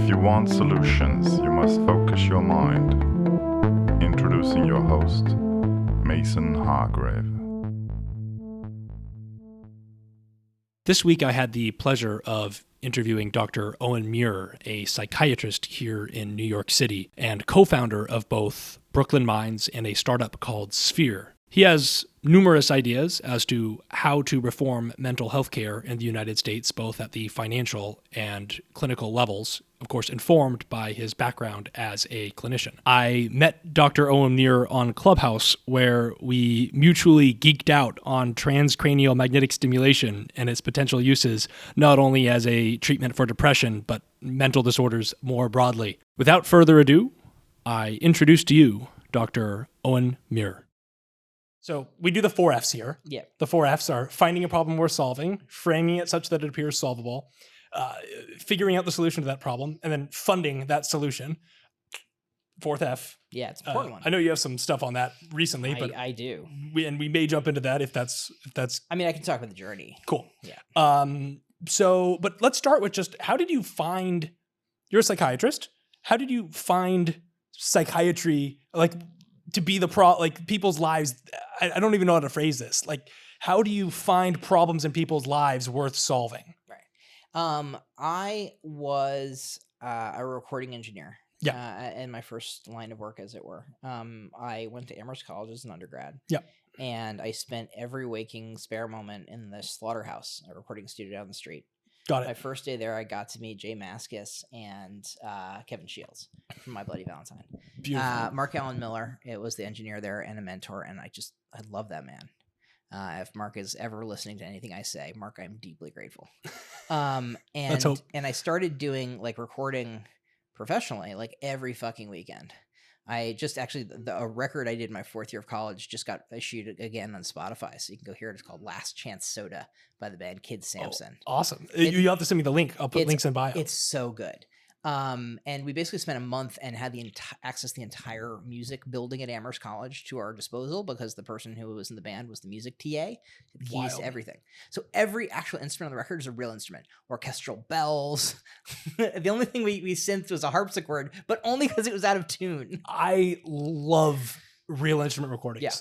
If you want solutions, you must focus your mind. Introducing your host, Mason Hargrave. This week I had the pleasure of interviewing Dr. Owen Muir, a psychiatrist here in New York City and co-founder of both Brooklyn Minds and a startup called Sphere. He has numerous ideas as to how to reform mental health care in the United States, both at the financial and clinical levels, of course, informed by his background as a clinician. I met Dr. Owen Muir on Clubhouse, where we mutually geeked out on transcranial magnetic stimulation and its potential uses, not only as a treatment for depression, but mental disorders more broadly. Without further ado, I introduce to you Dr. Owen Muir. So we do the 4 F's here. Yeah. The 4 F's are finding a problem worth solving, framing it such that it appears solvable, figuring out the solution to that problem, and then funding that solution. 4th F. Yeah, it's an important one. I know you have some stuff on that recently, but I do. we may jump into that if that's. I mean, I can talk about the journey. Cool. Yeah. But let's start with just how did you find? You're a psychiatrist. How did you find psychiatry to be people's lives? I don't even know how to phrase this. How do you find problems in people's lives worth solving? Right. I was a recording engineer. Yeah. In my first line of work, as it were. I went to Amherst College as an undergrad. Yeah. And I spent every waking spare moment in the Slaughterhouse, a recording studio down the street. Got it. My first day there, I got to meet Jay Mascis and Kevin Shields from My Bloody Valentine. Beautiful. Mark Allen Miller, it was the engineer there and a mentor, and I love that man. If Mark is ever listening to anything I say, Mark, I'm deeply grateful. Let's hope. And I started doing recording professionally every fucking weekend. I just actually, a record I did my 4th year of college just got issued again on Spotify. So you can go hear it. It's called Last Chance Soda by the band Kid Samson. Oh, awesome. You have to send me the link. I'll put links in bio. It's so good. And we basically spent a month and had access to the entire music building at Amherst College to our disposal because the person who was in the band was the music TA, the keys to everything. So every actual instrument on the record is a real instrument. Orchestral bells. The only thing we synthed was a harpsichord, but only because it was out of tune. I love real instrument recordings. Yeah.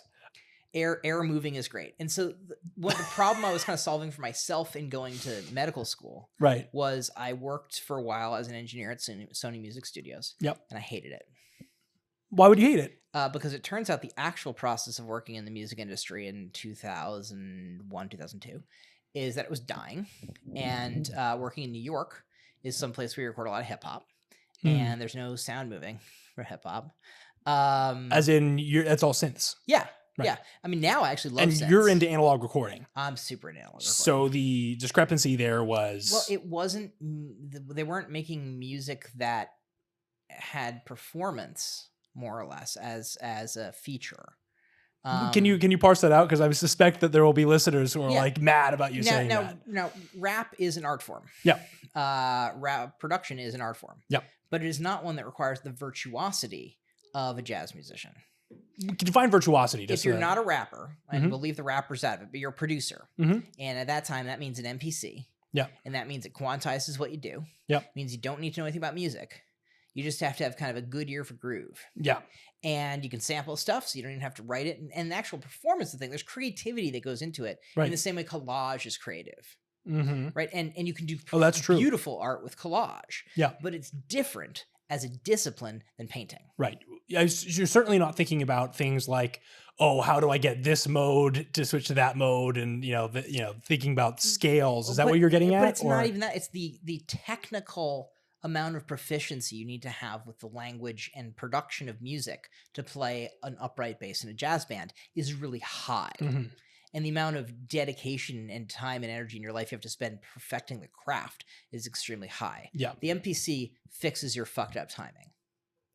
Air moving is great. And so the problem I was kind of solving for myself in going to medical school was I worked for a while as an engineer at Sony Music Studios. Yep. And I hated it. Why would you hate it? Because it turns out the actual process of working in the music industry in 2001, 2002 is that it was dying. And working in New York is someplace where you record a lot of hip hop. And there's no sound moving for hip hop. As in, it's all synths. Yeah. Right. Yeah. I mean, now I actually love synths. And you're into analog recording. I'm super into analog recording. So the discrepancy there was... Well, it wasn't... They weren't making music that had performance, more or less, as a feature. Can you parse that out? Because I suspect that there will be listeners who are mad about you saying that. Now, rap is an art form. Yeah. Rap production is an art form. Yeah. But it is not one that requires the virtuosity of a jazz musician. Define virtuosity. If you're not a rapper, and we'll leave the rappers out of it, but you're a producer, and at that time that means an MPC. Yeah. And that means it quantizes what you do. Yeah. It means you don't need to know anything about music. You just have to have kind of a good ear for groove. Yeah. And you can sample stuff, so you don't even have to write it. And the actual performance of the thing, there's creativity that goes into it. Right. In the same way collage is creative. Right. And you can do that's true. Beautiful art with collage. Yeah. But it's different as a discipline than painting. Right. You're certainly not thinking about things like, oh, how do I get this mode to switch to that mode? And, thinking about scales. Is that what you're getting at? But it's not even that. It's the technical amount of proficiency you need to have with the language and production of music to play an upright bass in a jazz band is really high. And the amount of dedication and time and energy in your life you have to spend perfecting the craft is extremely high. Yeah. The MPC fixes your fucked up timing.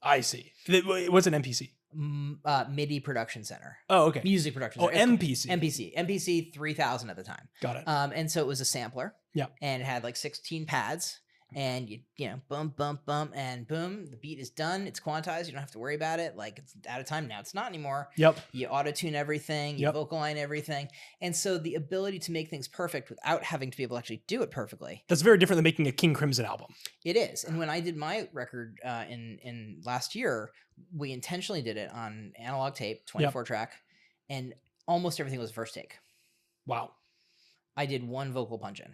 I see. What's an MPC? MIDI production center. Oh, okay. Music production center. MPC. MPC. MPC 3000 at the time. Got it. And so it was a sampler. Yeah. And it had 16 pads. and you know, bump, bump, bump, and boom, the beat is done. It's quantized. You don't have to worry about it. Like, it's out of time. Now it's not anymore. Yep. You auto-tune everything. You Yep. vocal line everything. And so the ability to make things perfect without having to be able to actually do it perfectly. That's very different than making a King Crimson album. It is. And when I did my record in last year, we intentionally did it on analog tape, 24 track, and almost everything was first take. Wow. I did one vocal punch in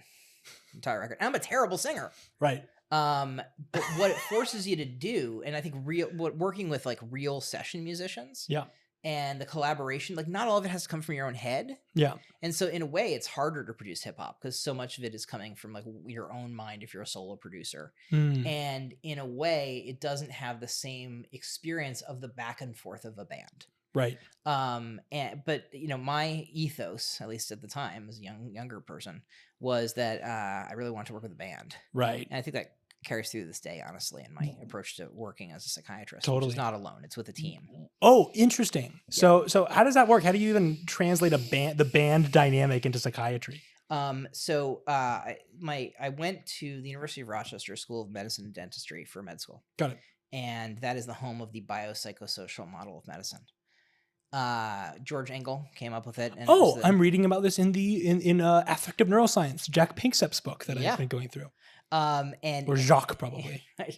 entire record. I'm a terrible singer. Right. But what it forces you to do, and I think working with like real session musicians, and the collaboration, like not all of it has to come from your own head. Yeah. And so in a way, it's harder to produce hip hop because so much of it is coming from like your own mind if you're a solo producer. And in a way, it doesn't have the same experience of the back and forth of a band. Right. But you know, my ethos, at least at the time, as a younger person, was that I really wanted to work with a band. Right. And I think that carries through this day, honestly, in my approach to working as a psychiatrist. Totally. Which is not alone; it's with a team. Oh, interesting. Yeah. So how does that work? How do you even translate the band dynamic into psychiatry? I went to the University of Rochester School of Medicine and Dentistry for med school. Got it. And that is the home of the biopsychosocial model of medicine. George Engel came up with it. And I'm reading about this in Affective Neuroscience, Jack Pinkstep's book that I've been going through. Or Jacques probably. Right.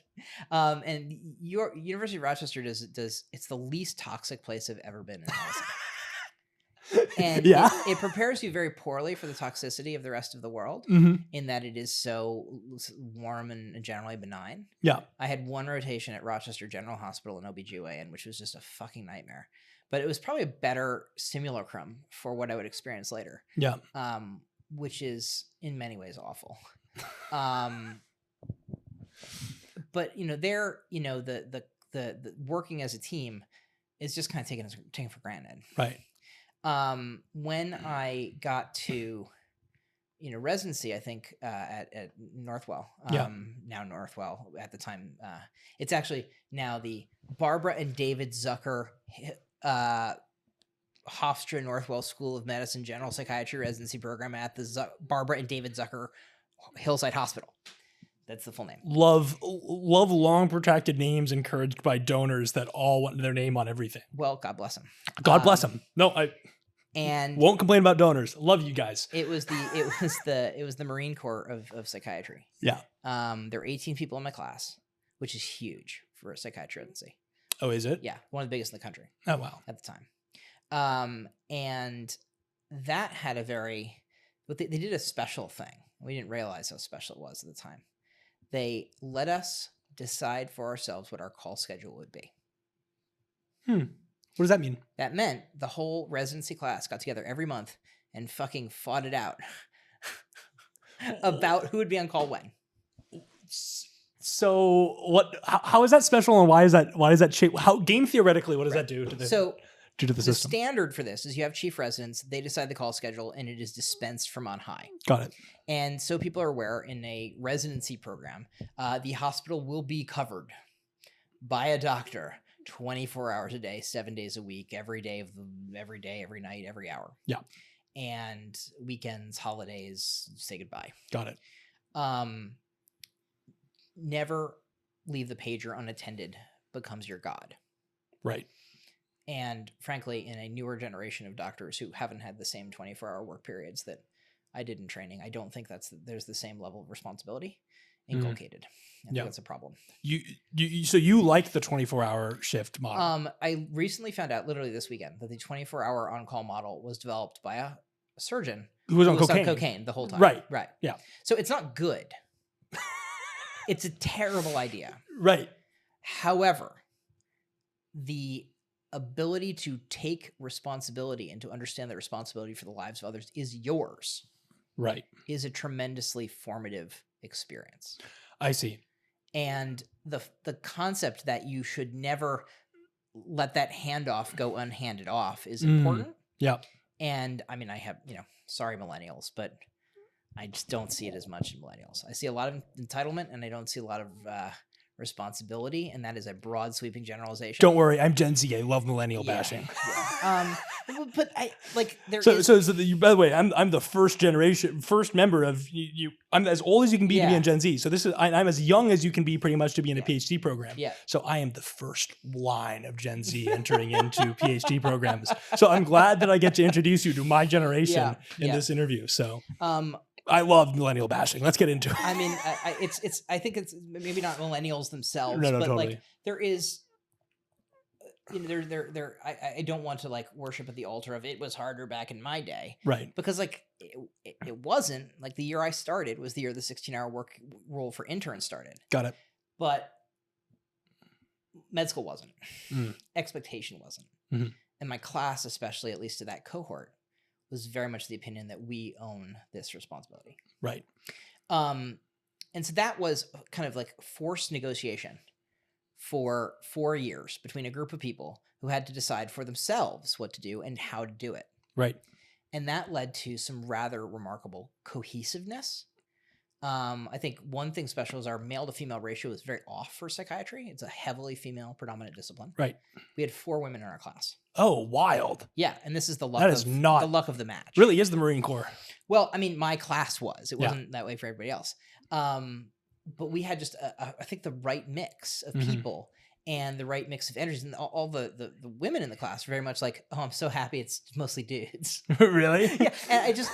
And your University of Rochester does it's the least toxic place I've ever been in medicine. And it prepares you very poorly for the toxicity of the rest of the world, in that it is so warm and generally benign. Yeah. I had one rotation at Rochester General Hospital in OBGYN, which was just a fucking nightmare. But it was probably a better simulacrum for what I would experience later. Yeah. Which is in many ways awful. But you know, the working as a team is just kind of taken for granted. Right. When I got to, residency, I think, at Northwell, now Northwell at the time, it's actually now the Barbara and David Zucker, Hofstra Northwell School of Medicine General Psychiatry Residency Program at the Barbara and David Zucker Hillside Hospital. That's the full name. Love long protracted names encouraged by donors that all want their name on everything. Well, God bless them. God bless them. No, I won't complain about donors. Love you guys. It was the Marine Corps of psychiatry. Yeah. There were 18 people in my class, which is huge for a psychiatry residency. Oh, is it? Yeah, one of the biggest in the country. Oh, wow. At the time. And that had they did a special thing. We didn't realize how special it was at the time. They let us decide for ourselves what our call schedule would be. What does that mean? That meant the whole residency class got together every month and fucking fought it out about who would be on call when. So how is that special, and why is that shape? Game theoretically, what does that do to the system? The standard for this is you have chief residents, they decide the call schedule, and it is dispensed from on high. Got it. And so people are aware, in a residency program, the hospital will be covered by a doctor 24 hours a day, 7 days a week, every day, every night, every hour. Yeah. And weekends, holidays, say goodbye. Got it. Never leave the pager unattended becomes your god. Right. And frankly, in a newer generation of doctors who haven't had the same 24-hour work periods that I did in training, I don't think there's the same level of responsibility inculcated. I think that's a problem. So you like the 24-hour shift model? I recently found out, literally this weekend, that the 24-hour on-call model was developed by a surgeon who was on cocaine the whole time. Right. Right. Yeah. So it's not good. It's a terrible idea. Right. However, the ability to take responsibility and to understand that responsibility for the lives of others is yours. Right. Is a tremendously formative experience. I see. And the concept that you should never let that handoff go unhanded off is important. Yeah. And I mean, I have, sorry, millennials, but I just don't see it as much in millennials. I see a lot of entitlement, and I don't see a lot of responsibility, and that is a broad sweeping generalization. Don't worry, I'm Gen Z. I love millennial Yeah, bashing. yeah. But I like there So, is. by the way, I'm the first member of you. I'm as old as you can be to be Yeah. in Gen Z. So I'm as young as you can be pretty much to be in a PhD program. Yeah. So I am the first line of Gen Z entering into PhD programs. So I'm glad that I get to introduce you to my generation in this interview. So I love millennial bashing. Let's get into it. I mean, I think it's maybe not millennials themselves, No, but totally. like there is, you know, I don't want to like worship at the altar of it was harder back in my day, Right? Because like it wasn't. Like the year I started was the year the 16-hour work rule for interns started. Got it. But med school wasn't. Expectation wasn't. Mm-hmm. And my class, especially at least to that cohort, was very much the opinion that we own this responsibility. Right. And so that was kind of like forced negotiation for 4 years between a group of people who had to decide for themselves what to do and how to do it. Right. And that led to some rather remarkable cohesiveness. I think one thing special is our male to female ratio is very off for psychiatry. It's a heavily female predominant discipline. Right. We had 4 women in our class. Oh, wild. Yeah. And this is the luck not the luck of the match. Really is the Marine Corps. Well, I mean, my class was. It wasn't that way for everybody else. But we had just, I think, the right mix of people and the right mix of energies. And all the women in the class were very much like, oh, I'm so happy it's mostly dudes. Really? Yeah. And I just...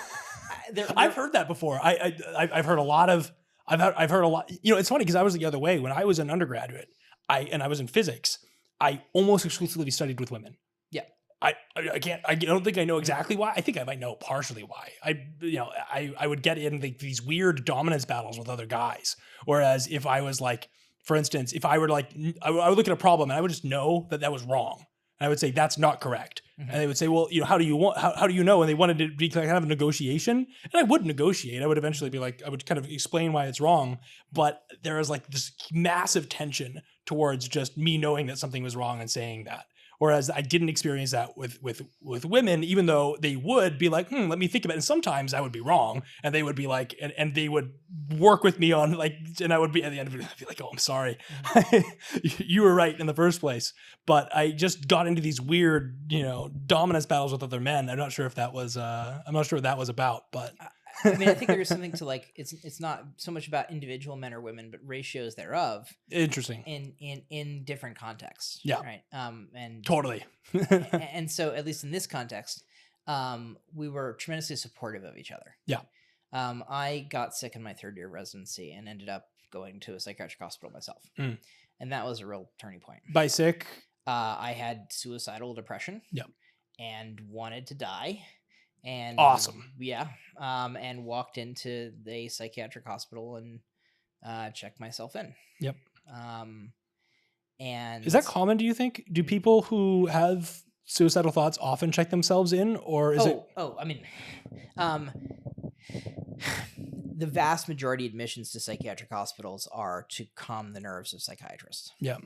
I've heard that before. I've heard a lot of... I've heard a lot... You know, it's funny because I was the other way. When I was an undergraduate, I was in physics, I almost exclusively studied with women. Yeah. I don't think I know exactly why. I think I might know partially why. I would get in these weird dominance battles with other guys. Whereas if I was like, for instance, if I were like, I would look at a problem and I would just know that was wrong. And I would say, that's not correct. Mm-hmm. And they would say, well, you know, how do you know? And they wanted to be kind of a negotiation. And I wouldn't negotiate. I would eventually be like, I would kind of explain why it's wrong. But there was like this massive tension towards just me knowing that something was wrong and saying that. Whereas I didn't experience that with women, even though they would be like, let me think about it. And sometimes I would be wrong. And they would be like, and they would work with me on like, and I would be at the end of it, I'd be like, oh, I'm sorry. You were right in the first place. But I just got into these weird, you know, dominance battles with other men. I'm not sure if that was, I'm not sure what that was about, but. I mean, I think there is something to like, it's not so much about individual men or women, but ratios thereof. Interesting. In different contexts. Yeah. Right. And totally. and so at least in this context, we were tremendously supportive of each other. Yeah. I got sick in my 3rd year of residency and ended up going to a psychiatric hospital myself. And that was a real turning point. By sick? I had suicidal depression. Yeah. And wanted to die. And awesome. Yeah. And walked into the psychiatric hospital and checked myself in. Yep. And is that common, do you think? Do people who have suicidal thoughts often check themselves in, or is it? Oh, I mean, the vast majority of admissions to psychiatric hospitals are to calm the nerves of psychiatrists. Yeah.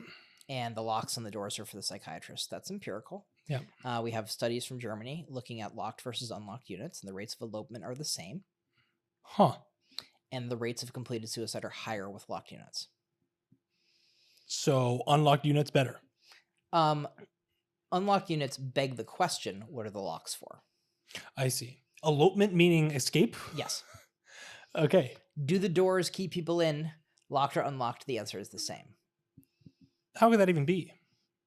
And the locks on the doors are for the psychiatrist. That's empirical. Yeah. We have studies from Germany looking at locked versus unlocked units, and the rates of elopement are the same. Huh. And the rates of completed suicide are higher with locked units. So unlocked units better? Unlocked units beg the question, what are the locks for? I see. Elopement meaning escape? Yes. Okay. Do the doors keep people in, locked or unlocked? The answer is the same. How could that even be?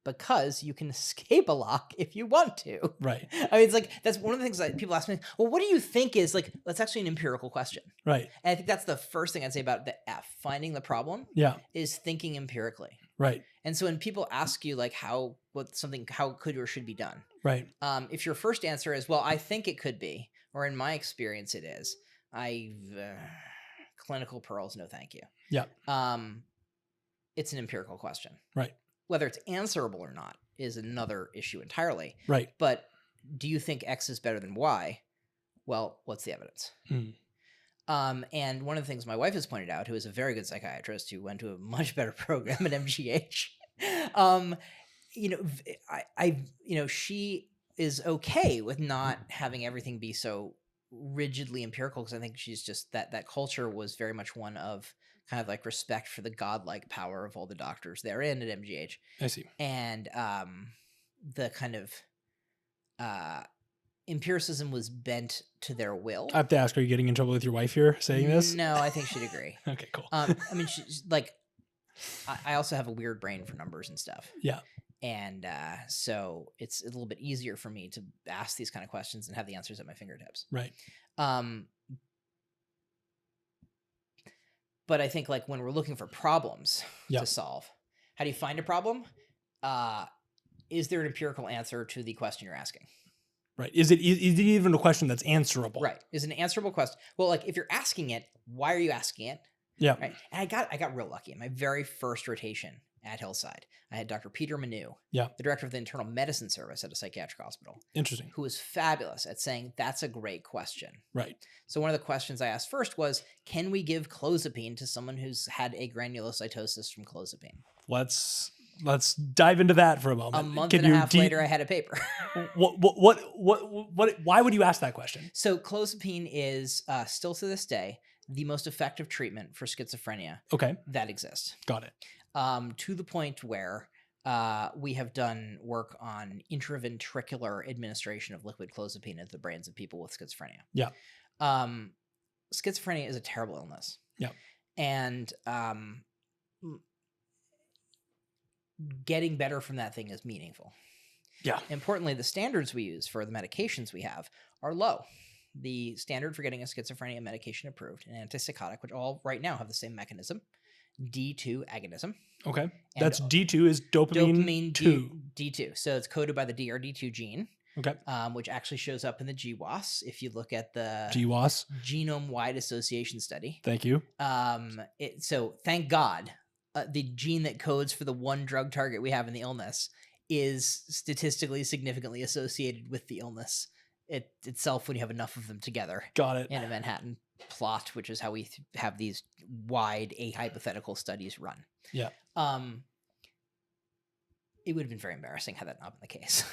Because you can escape a lock if you want to. Right. I mean, it's like, that's one of the things that people ask me, well, what do you think is like, that's actually an empirical question. Right. And I think that's the first thing I'd say about the F, finding the problem. Yeah. Is thinking empirically. Right. And so when people ask you like how could or should be done. Right. If your first answer is, well, I think it could be, or in my experience it is, clinical pearls, no thank you. Yeah. It's an empirical question. Right. Whether it's answerable or not is another issue entirely. Right. But do you think X is better than Y? Well, what's the evidence? And one of the things my wife has pointed out, who is a very good psychiatrist who went to a much better program at MGH, she is okay with not having everything be so rigidly empirical, because I think she's just that culture was very much one of kind of like respect for the godlike power of all the doctors therein at MGH. I see. And the kind of empiricism was bent to their will. I have to ask, are you getting in trouble with your wife here saying this? No, I think she'd agree. Okay, cool. I mean, she's like, I also have a weird brain for numbers and stuff. Yeah. And so it's a little bit easier for me to ask these kind of questions and have the answers at my fingertips. Right. But I think like when we're looking for problems to solve, how do you find a problem? Is there an empirical answer to the question you're asking? Right. Is it even a question that's answerable? Right. Is it an answerable question? Well, like if you're asking it, why are you asking it? Yeah. Right. And I got real lucky. In my very first rotation at Hillside, I had Dr. Peter Manu, the director of the internal medicine service at a psychiatric hospital. Interesting. Who was fabulous at saying, that's a great question. Right. So one of the questions I asked first was, can we give clozapine to someone who's had a granulocytosis from clozapine? Let's dive into that for a moment. A month and a half later, I had a paper. Why would you ask that question? So clozapine is still to this day the most effective treatment for schizophrenia that exists. Got it. To the point where we have done work on intraventricular administration of liquid clozapine into the brains of people with schizophrenia. Yeah. Schizophrenia is a terrible illness. Yeah. And getting better from that thing is meaningful. Yeah. Importantly, the standards we use for the medications we have are low. The standard for getting a schizophrenia medication approved, an antipsychotic, which all right now have the same mechanism, D2 agonism. Okay. That's D2 is dopamine 2. D2. So it's coded by the DRD2 gene. Okay. Which actually shows up in the GWAS if you look at the GWAS genome-wide association study. Thank you. So thank God, the gene that codes for the one drug target we have in the illness is statistically significantly associated with the illness itself when you have enough of them together. Got it. In a Manhattan plot, which is how we have these wide ahypothetical studies run. Yeah. It would have been very embarrassing had that not been the case.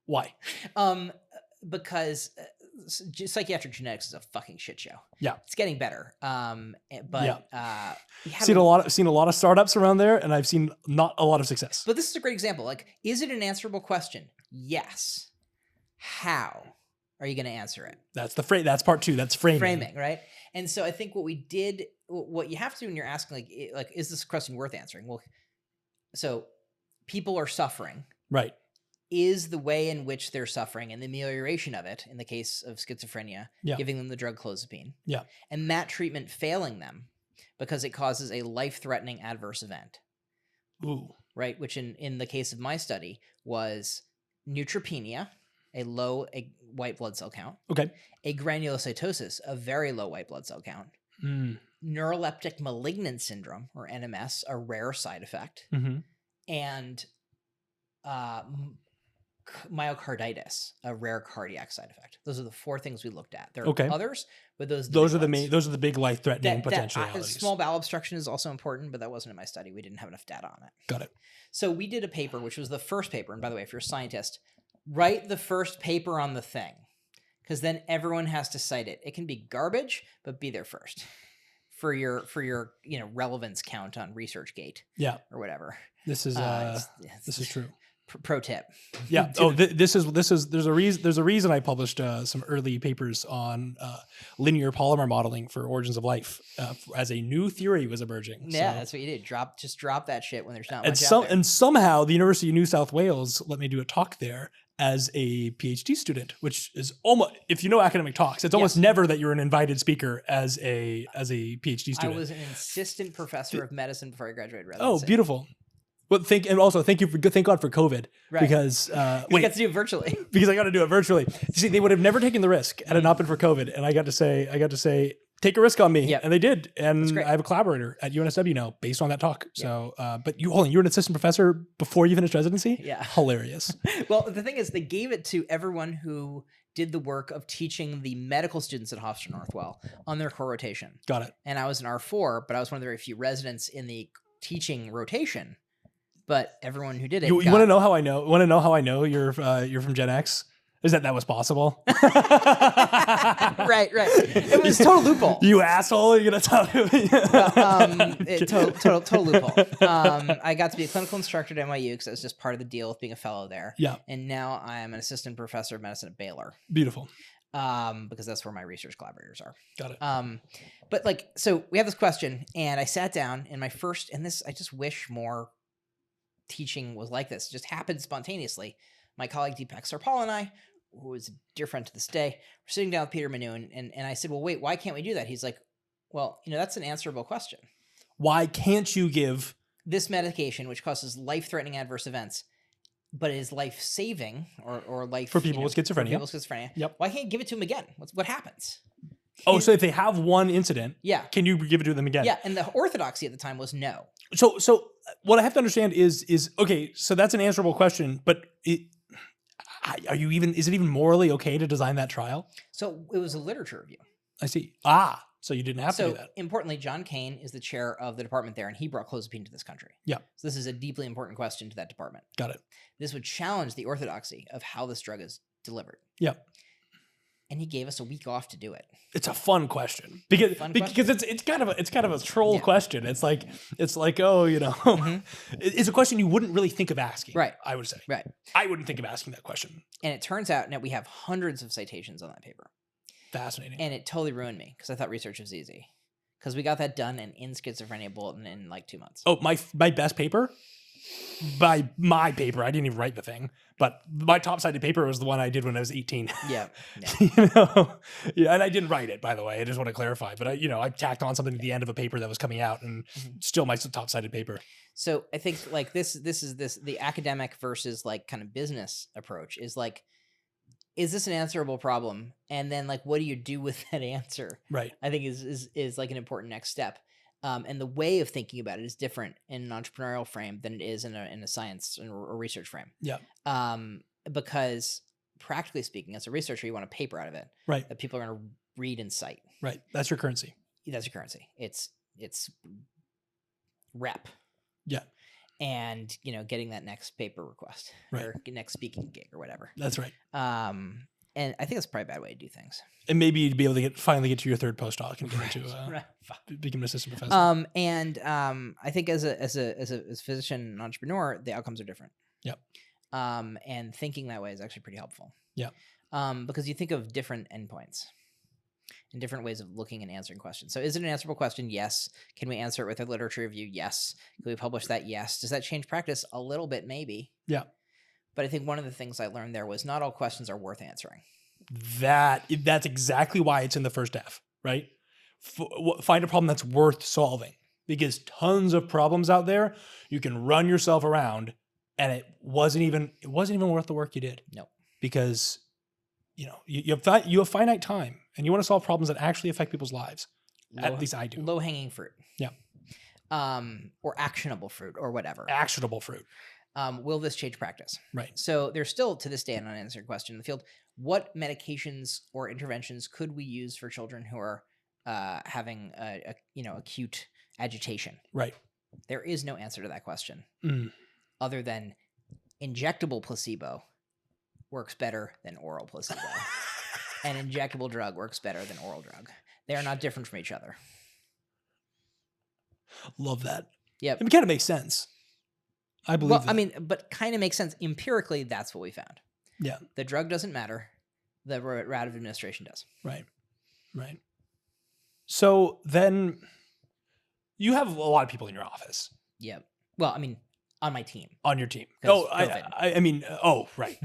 Why? Because psychiatric genetics is a fucking shit show. Yeah. It's getting better. But seen a lot of startups around there, and I've seen not a lot of success. But this is a great example. Like, is it an answerable question? Yes. How are you going to answer it? That's the that's part 2. That's framing. Framing, right? And so I think what you have to do when you're asking, like, is this question worth answering? Well, so people are suffering. Right. Is the way in which they're suffering and the amelioration of it, in the case of schizophrenia, giving them the drug clozapine, and that treatment failing them because it causes a life-threatening adverse event. Ooh. Right? Which in the case of my study was neutropenia, a low white blood cell count. Okay. A granulocytosis, a very low white blood cell count. Neuroleptic malignant syndrome, or NMS, a rare side effect. Mm-hmm. And myocarditis, a rare cardiac side effect. Those are the 4 things we looked at. There are others, but those are the main. Those are the big life-threatening potentialities. Small bowel obstruction is also important, but that wasn't in my study. We didn't have enough data on it. Got it. So we did a paper, which was the first paper. And by the way, if you're a scientist, write the first paper on the thing, because then everyone has to cite it. It can be garbage, but be there first for your relevance count on ResearchGate. Yeah, or whatever. This is true. Pro tip. Yeah. There's a reason I published some early papers on linear polymer modeling for origins of life as a new theory was emerging. Yeah, that's what you did. Just drop that shit when there's not much out there. And somehow the University of New South Wales let me do a talk there as a PhD student, which is almost, if you know academic talks, it's almost never that you're an invited speaker as a PhD student. I was an assistant professor of medicine before I graduated residency. Oh, beautiful. Well, thank God for COVID, right? Because we got to do it virtually. Because I got to do it virtually. See, they would have never taken the risk had it not been for COVID, and I got to say, take a risk on me, and they did. And I have a collaborator at UNSW now based on that talk. So, but you're an assistant professor before you finished residency. Yeah, hilarious. Well, the thing is, they gave it to everyone who did the work of teaching the medical students at Hofstra Northwell on their core rotation. Got it. And I was an R4, but I was one of the very few residents in the teaching rotation. But everyone who did it, you want to know how I know? Want to know how I know you're from Gen X? Is that was possible? Right. It was total loophole. You asshole! You're gonna talk to me. Total loophole. I got to be a clinical instructor at NYU because that was just part of the deal with being a fellow there. Yeah. And now I am an assistant professor of medicine at Baylor. Beautiful. Because that's where my research collaborators are. Got it. But like, so we have this question, and I sat down, and I just wish more teaching was like this. It just happened spontaneously. My colleague Deepak Sarpal and I, who is a dear friend to this day, we're sitting down with Peter Manoon, and I said, well, wait, why can't we do that? He's like, well, that's an answerable question. Why can't you give this medication, which causes life-threatening adverse events, but is life-saving or life... For people with schizophrenia. For people with schizophrenia. Yep. Why can't you give it to them again? What happens? So if they have one incident, yeah, can you give it to them again? Yeah, and the orthodoxy at the time was no. So what I have to understand is okay, so that's an answerable question, but is it even morally okay to design that trial? So it was a literature review. I see. So you didn't have to do that. Importantly, John Kane is the chair of the department there, and he brought clozapine to this country. Yeah. So this is a deeply important question to that department. Got it. This would challenge the orthodoxy of how this drug is delivered. Yeah. And he gave us a week off to do it. It's a fun question because it's kind of a troll question. It's like it's a question you wouldn't really think of asking. Right. I would say. Right. I wouldn't think of asking that question. And it turns out now we have hundreds of citations on that paper. Fascinating. And it totally ruined me because I thought research was easy. Because we got that done in Schizophrenia Bulletin in like 2 months. Oh, my best paper? By my paper, I didn't even write the thing, but my top-sided paper was the one I did when I was 18. Yeah. Yeah, and I didn't write it, by the way. I just want to clarify, but I tacked on something at the end of a paper that was coming out, and still my top-sided paper. So I think like this is the academic versus like kind of business approach is like, is this an answerable problem? And then like, what do you do with that answer? Right. I think is like an important next step. And the way of thinking about it is different in an entrepreneurial frame than it is in a science or research frame. Yeah. Because practically speaking, as a researcher, you want a paper out of it, right? That people are going to read and cite. Right. That's your currency. That's your currency. It's rep. Yeah. And getting that next paper request, right, or next speaking gig or whatever. That's right. And I think that's probably a bad way to do things. And maybe you'd be able to finally get to your third postdoc and get into become an assistant professor. I think as a physician and entrepreneur, the outcomes are different. Yep. And thinking that way is actually pretty helpful. Yeah. Because you think of different endpoints and different ways of looking and answering questions. So is it an answerable question? Yes. Can we answer it with a literature review? Yes. Can we publish that? Yes. Does that change practice? A little bit, maybe. Yeah. But I think one of the things I learned there was not all questions are worth answering. That's exactly why it's in the first F, right? Find a problem that's worth solving, because tons of problems out there you can run yourself around, and it wasn't even worth the work you did. No, because you have finite time, and you want to solve problems that actually affect people's lives. At least I do. Low hanging fruit. Yeah. Or actionable fruit, or whatever. Actionable fruit. Will this change practice? Right. So there's still, to this day, an unanswered question in the field. What medications or interventions could we use for children who are having acute agitation? Right. There is no answer to that question other than injectable placebo works better than oral placebo. And injectable drug works better than oral drug. They are not different from each other. Love that. Yep. It kind of makes sense. I believe that. But kind of makes sense. Empirically, that's what we found. Yeah. The drug doesn't matter. The route of administration does. Right. Right. So then you have a lot of people in your office. Yeah. Well, on my team. On your team. Oh, right.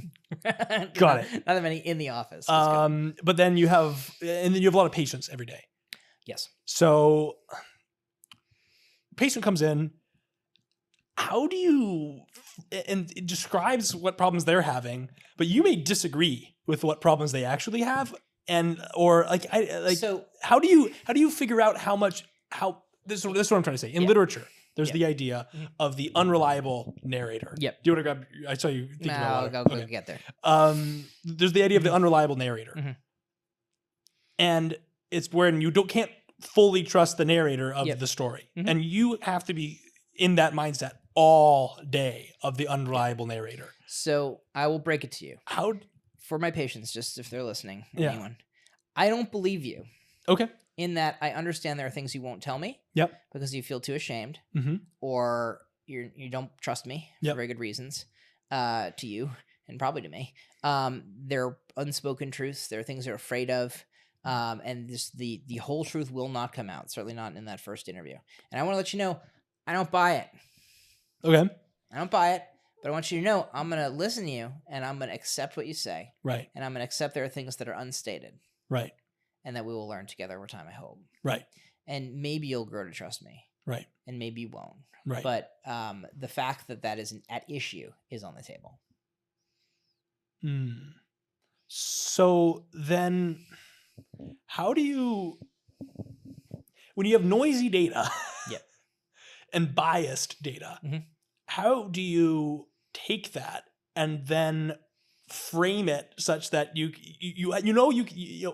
Got it. Not that many in the office. But then you have a lot of patients every day. Yes. So patient comes in. How do you, and it describes what problems they're having, but you may disagree with what problems they actually have, so how do you figure out this is what I'm trying to say. In literature, there's the idea of the unreliable narrator. Yep. Do you want to grab? I saw you thinking about water. I'll go get there. There's the idea of the unreliable narrator, and it's when you can't fully trust the narrator of the story, and you have to be in that mindset all day of the unreliable narrator. So I will break it to you. for my patients, just if they're listening, Yeah. anyone, I don't believe you. Okay. In that I understand there are things you won't tell me. Yep. Because you feel too ashamed, Mm-hmm. or you don't trust me for Yep. very good reasons. To you and probably to me, there are unspoken truths. There are things you're afraid of, and the whole truth will not come out. Certainly not in that first interview. And I want to let you know, I don't buy it. Okay. I don't buy it. But I want you to know I'm going to listen to you, and I'm going to accept what you say. Right. And I'm going to accept there are things that are unstated. Right. And that we will learn together over time, I hope. Right. And maybe you'll grow to trust me. Right. And maybe you won't. Right. But the fact that that is at issue is on the table. So then how do you, when you have noisy data Yep. and biased data, Mhm. how do you take that and then frame it such that you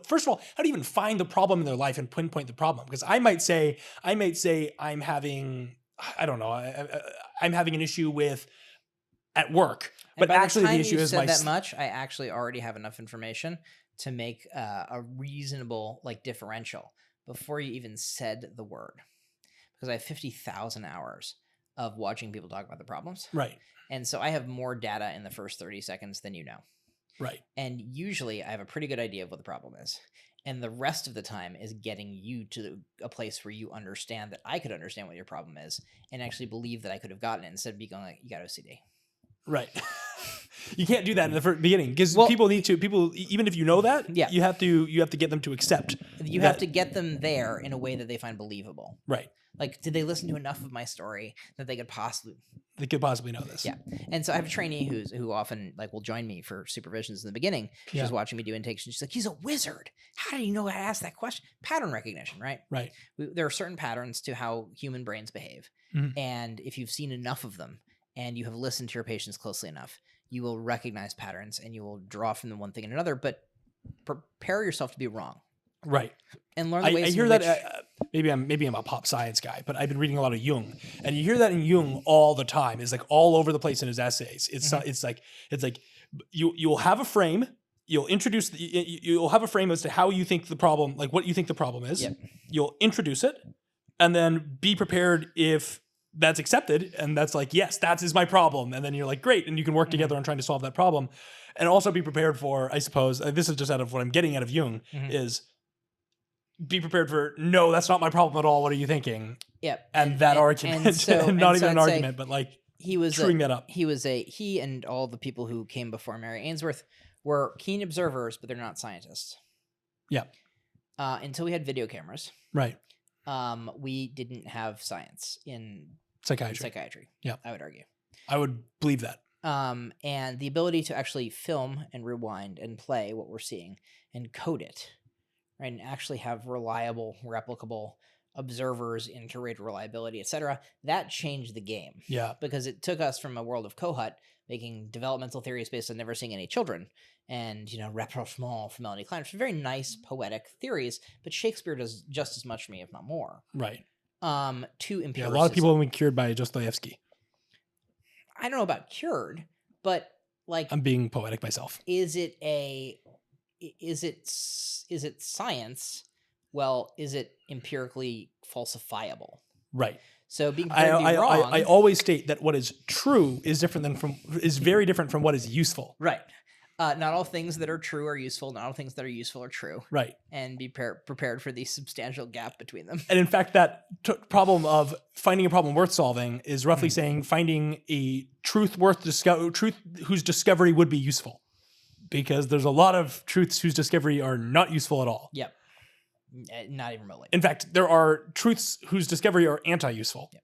first of all, how do you even find the problem in their life and pinpoint the problem? Because I might say I'm having, I don't know, I'm having an issue with at work, but actually the issue is that much. I actually already have enough information to make a reasonable differential before you even said the word, because I have 50,000 hours of watching people talk about the problems. Right. And so I have more data in the first 30 seconds than you know. Right. And usually I have a pretty good idea of what the problem is. And the rest of the time is getting you to a place where you understand that I could understand what your problem is and actually believe that I could have gotten it, instead of being going you got OCD. Right. You can't do that in the beginning, because people even if you know that, yeah, you have to get them to accept. You have to get them there in a way that they find believable. Right. Like, did they listen to enough of my story that they could possibly know this? Yeah. And so I have a trainee who often will join me for supervisions in the beginning. She's watching me do intakes, and she's like, "He's a wizard. How do you know how to ask that question?" Pattern recognition, right? Right. There are certain patterns to how human brains behave, and if you've seen enough of them and you have listened to your patients closely enough, you will recognize patterns and you will draw from them one thing and another. But prepare yourself to be wrong. Right. And learn the ways. I hear that. Maybe I'm a pop science guy, but I've been reading a lot of Jung, and you hear that in Jung all the time. It's all over the place in his essays. It's like you'll have a frame. You'll introduce. You'll have a frame as to how you think the problem, what you think the problem is. Yep. You'll introduce it, and then be prepared if that's accepted, and that's yes, that is my problem, and then you're great, and you can work together on trying to solve that problem, and also be prepared for, I suppose, this is just out of what I'm getting out of Jung, is be prepared for, no, that's not my problem at all. What are you thinking? Yep. And that argument, not even an argument, but chewing that up. He and all the people who came before Mary Ainsworth were keen observers, but they're not scientists. Yeah. Until we had video cameras. Right. We didn't have science in psychiatry. Yeah. I would argue. I would believe that. And the ability to actually film and rewind and play what we're seeing and code it, right, and actually have reliable, replicable observers, interrated reliability, etc. That changed the game. Yeah. Because it took us from a world of Kohut, making developmental theories based on never seeing any children, and rapprochement from Melanie Klein, which are very nice poetic theories, but Shakespeare does just as much for me, if not more. Right. To empiricism. Yeah, a lot of people have been cured by Dostoevsky. I don't know about cured, but I'm being poetic myself. Is it science? Well, is it empirically falsifiable? Right. So being wrong. I always state that what is true is very different from what is useful. Right. Not all things that are true are useful. Not all things that are useful are true. Right. And be prepared for the substantial gap between them. And in fact, that problem of finding a problem worth solving is roughly saying finding a truth whose discovery would be useful. Because there's a lot of truths whose discovery are not useful at all. Yep. Not even remotely. In fact, there are truths whose discovery are anti-useful. Yep.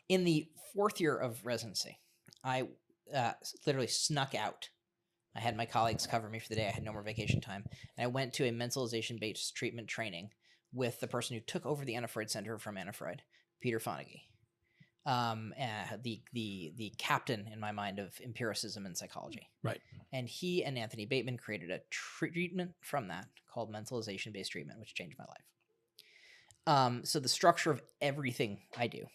In the 4th year of residency, I literally snuck out. I had my colleagues cover me for the day. I had no more vacation time. And I went to a mentalization based treatment training with the person who took over the Anna Freud Center from Anna Freud, Peter Fonagy. The captain in my mind of empiricism and psychology. Right. And he and Anthony Bateman created a treatment from that called Mentalization Based Treatment, which changed my life. So the structure of everything I do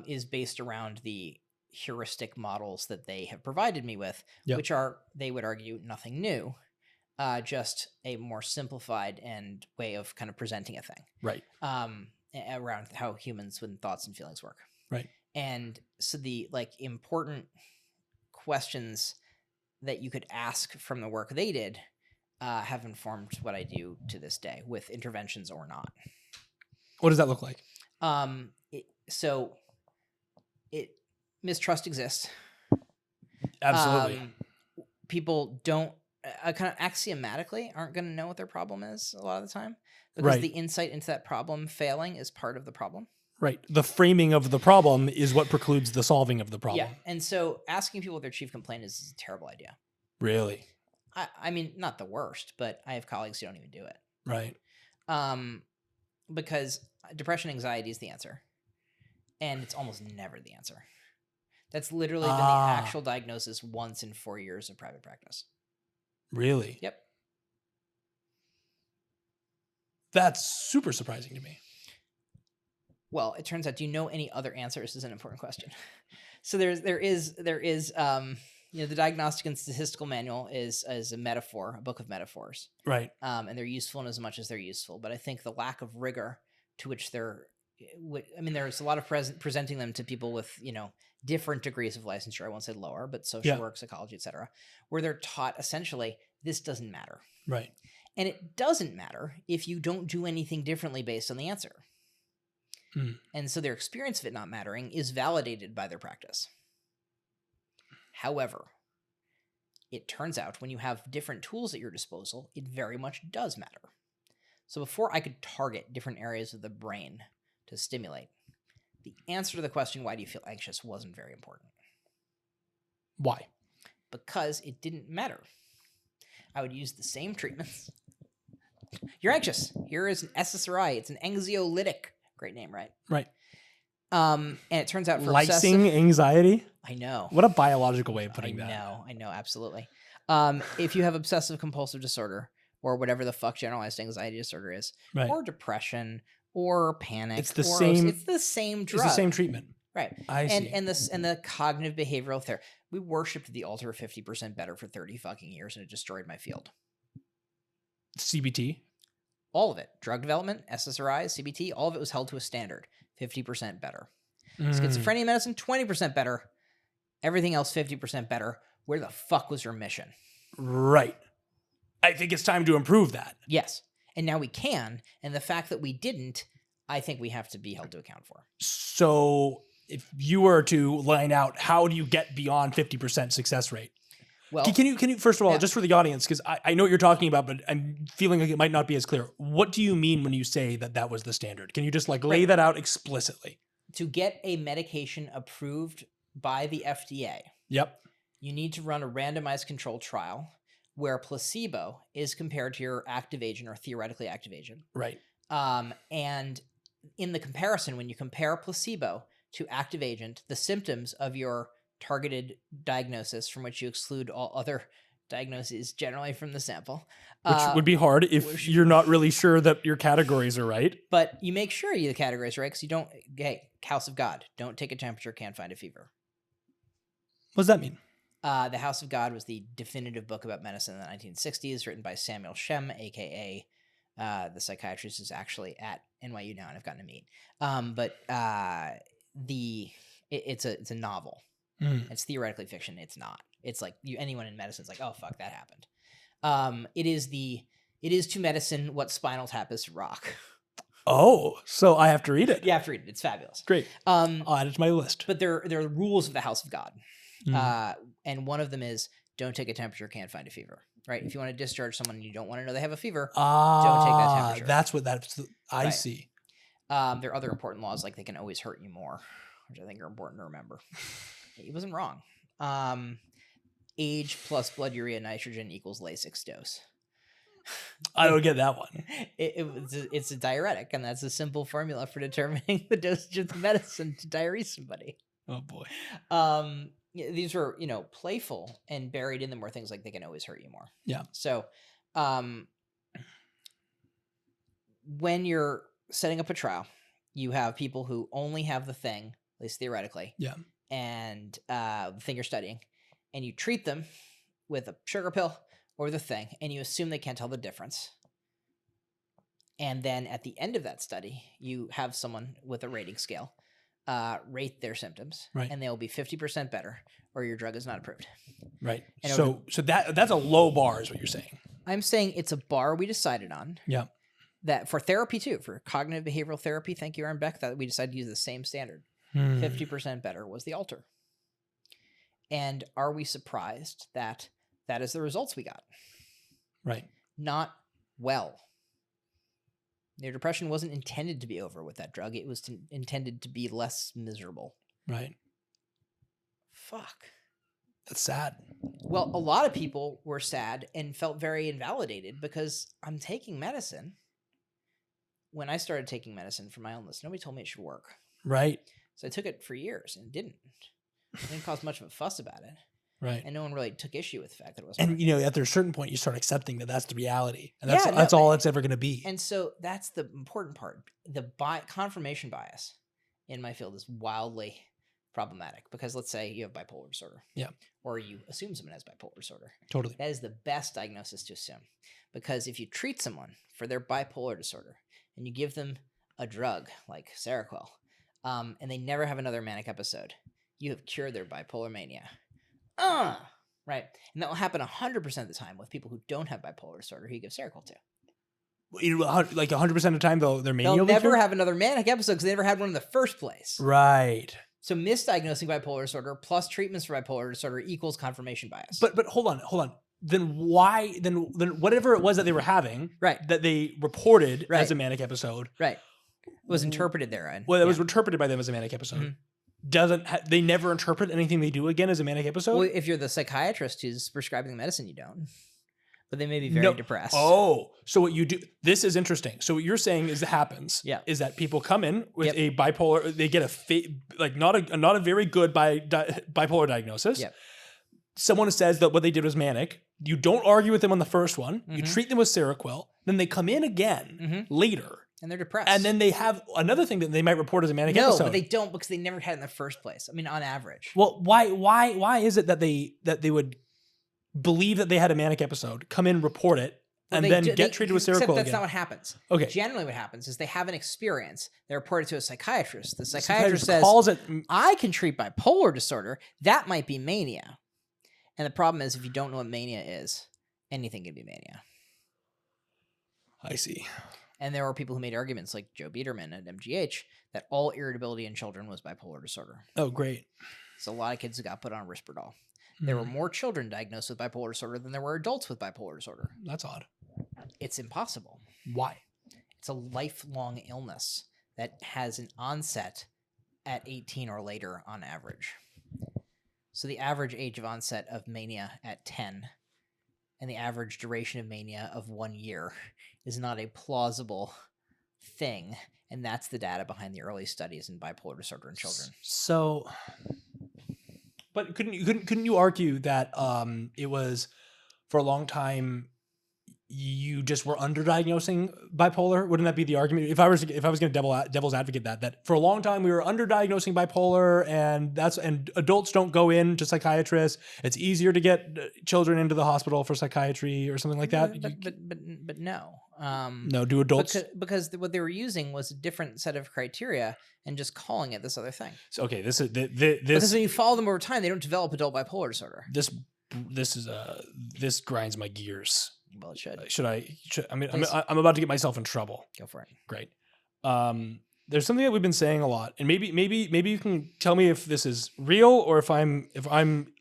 is based around the heuristic models that they have provided me with, Yep. which are, they would argue, nothing new, just a more simplified and way of kind of presenting a thing. Right. Around how humans and thoughts and feelings work. Right. And so the like important questions that you could ask from the work they did have informed what I do to this day, with interventions or not. What does that look like? Mistrust exists. Absolutely. People don't kind of axiomatically aren't going to know what their problem is a lot of the time, because the insight into that problem failing is part of the problem. Right. The framing of the problem is what precludes the solving of the problem. Yeah. And so asking people what their chief complaint is a terrible idea. Really? I mean, not the worst, but I have colleagues who don't even do it. Right. Because depression, anxiety is the answer. And it's almost never the answer. That's literally been the actual diagnosis once in 4 years of private practice. Really? Yep. That's super surprising to me. Well, it turns out, do you know any other answers is an important question. So there is the Diagnostic and Statistical Manual is a metaphor, a book of metaphors. Right. And they're useful in as much as they're useful. But I think the lack of rigor to which there's a lot of presenting them to people with, different degrees of licensure. I won't say lower, but social work, psychology, etc., where they're taught essentially this doesn't matter. Right. And it doesn't matter if you don't do anything differently based on the answer. And so their experience of it not mattering is validated by their practice. However, it turns out when you have different tools at your disposal, it very much does matter. So before I could target different areas of the brain to stimulate, the answer to the question, why do you feel anxious, wasn't very important. Why? Because it didn't matter. I would use the same treatments. You're anxious. Here is an SSRI. It's an anxiolytic. Great name, right? Right. And it turns out for lysing anxiety. I know. What a biological way of putting that. I know, absolutely. If you have obsessive compulsive disorder or whatever the fuck generalized anxiety disorder is, right, or depression or panic, it's the same. It's the same drug. It's the same treatment. Right. I see. And the cognitive behavioral therapy. We worshipped the altar of 50% better for 30 fucking years, and it destroyed my field. CBT. All of it. Drug development, SSRIs, CBT, all of it was held to a standard. 50% better. Schizophrenia medicine, 20% better. Everything else, 50% better. Where the fuck was your mission? Right. I think it's time to improve that. Yes. And now we can. And the fact that we didn't, I think we have to be held to account for. So if you were to line out, how do you get beyond 50% success rate? Well, can you first of all, just for the audience, because I know what you're talking about, but I'm feeling like it might not be as clear. What do you mean when you say that was the standard? Can you just lay that out explicitly? To get a medication approved by the FDA, yep, you need to run a randomized controlled trial where placebo is compared to your active agent or theoretically active agent. Right. And in the comparison, when you compare placebo to active agent, the symptoms of your targeted diagnosis, from which you exclude all other diagnoses generally from the sample. Which would be hard if you're not really sure that your categories are right. But you make sure the categories are right, because you don't, House of God, don't take a temperature, can't find a fever. What does that mean? The House of God was the definitive book about medicine in the 1960s, written by Samuel Shem, a.k.a. The psychiatrist is actually at NYU now, and I've gotten to meet. It's a novel. It's theoretically fiction. It's not. It's like anyone in medicine is like, oh fuck, that happened. It is to medicine what Spinal Tap is to rock. Oh, so I have to read it. You have to read it. It's fabulous. Great. I'll add it to my list. But there are rules of the House of God, and one of them is don't take a temperature, can't find a fever. Right? If you want to discharge someone and you don't want to know they have a fever, don't take that temperature. That's what I see. There are other important laws, like they can always hurt you more, which I think are important to remember. He wasn't wrong. Age plus blood urea nitrogen equals Lasix dose. I don't get that one. It's a diuretic, and that's a simple formula for determining the dosage of the medicine to diurese somebody. Oh boy. These were, playful, and buried in them were things like they can always hurt you more. Yeah. So, when you're setting up a trial, you have people who only have the thing, at least theoretically. Yeah. and the thing you're studying, and you treat them with a sugar pill or the thing, and you assume they can't tell the difference. And then at the end of that study, you have someone with a rating scale rate their symptoms, Right. and they will be 50% better, or your drug is not approved. Right. And So that's a low bar is what you're saying. I'm saying it's a bar we decided on. Yeah. That for therapy too, for cognitive behavioral therapy, thank you, Aaron Beck, that we decided to use the same standard. 50% better was the alter. And are we surprised that that is the results we got? Right. Not well. Your depression wasn't intended to be over with that drug. It was intended to be less miserable. Right. Fuck. That's sad. Well, a lot of people were sad and felt very invalidated because I'm taking medicine. When I started taking medicine for my illness, nobody told me it should work. Right. So I took it for years and didn't. I didn't cause much of a fuss about it. Right. And no one really took issue with the fact that it wasn't. And, you know, after a certain point, you start accepting that that's the reality. And that's all it's ever going to be. And so that's the important part. The confirmation bias in my field is wildly problematic because let's say you have bipolar disorder. Yeah. Or you assume someone has bipolar disorder. Totally. That is the best diagnosis to assume. Because if you treat someone for their bipolar disorder and you give them a drug like Seroquel, and they never have another manic episode, you have cured their bipolar mania. Right. And that will happen 100% of the time with people who don't have bipolar disorder who you give Seroquel to. Like 100% of the time, though, their mania They'll will be never cured? have another manic episode because they never had one in the first place. Right. So misdiagnosing bipolar disorder plus treatments for bipolar disorder equals confirmation bias. But hold on. Then why? Then whatever it was that they were having, right, that they reported right. as a manic episode, right, was interpreted therein. Well, it was interpreted by them as a manic episode. Mm-hmm. They never interpret anything they do again as a manic episode? Well, if you're the psychiatrist who's prescribing the medicine, you don't. But they may be very depressed. Oh, so what you do, this is interesting. So what you're saying is is that people come in with a bipolar, they get not a very good bipolar diagnosis. Yep. Someone says that what they did was manic. You don't argue with them on the first one. Mm-hmm. You treat them with Seroquel. Then they come in again later. And they're depressed. And then they have another thing that they might report as a manic episode. No, but they don't because they never had it in the first place. I mean, on average. Well, why is it that they would believe that they had a manic episode, come in, report it, and then get treated with Seroquel again? again? That's not what happens. Okay. Generally what happens is they have an experience. They report it to a psychiatrist. The psychiatrist says, calls it, I can treat bipolar disorder. That might be mania. And the problem is if you don't know what mania is, anything can be mania. I see. And there were people who made arguments like Joe Biederman at MGH that all irritability in children was bipolar disorder. Oh, great. So a lot of kids got put on Risperdal. There were more children diagnosed with bipolar disorder than there were adults with bipolar disorder. That's odd. It's impossible. Why? It's a lifelong illness that has an onset at 18 or later on average. So the average age of onset of mania at 10 and the average duration of mania of 1 year is not a plausible thing. And that's the data behind the early studies in bipolar disorder in children. So, but couldn't you argue that it was for a long time you just were underdiagnosing bipolar? Wouldn't that be the argument? If I was going to devil's advocate that for a long time we were underdiagnosing bipolar, and adults don't go in to psychiatrists. It's easier to get children into the hospital for psychiatry or something like that. But no. No, do adults? Because what they were using was a different set of criteria and just calling it this other thing. So, okay, this because when you follow them over time, they don't develop adult bipolar disorder. This grinds my gears. Well, it should. I'm about to get myself in trouble. Go for it. Great. There's something that we've been saying a lot, and maybe you can tell me if this is real or if I'm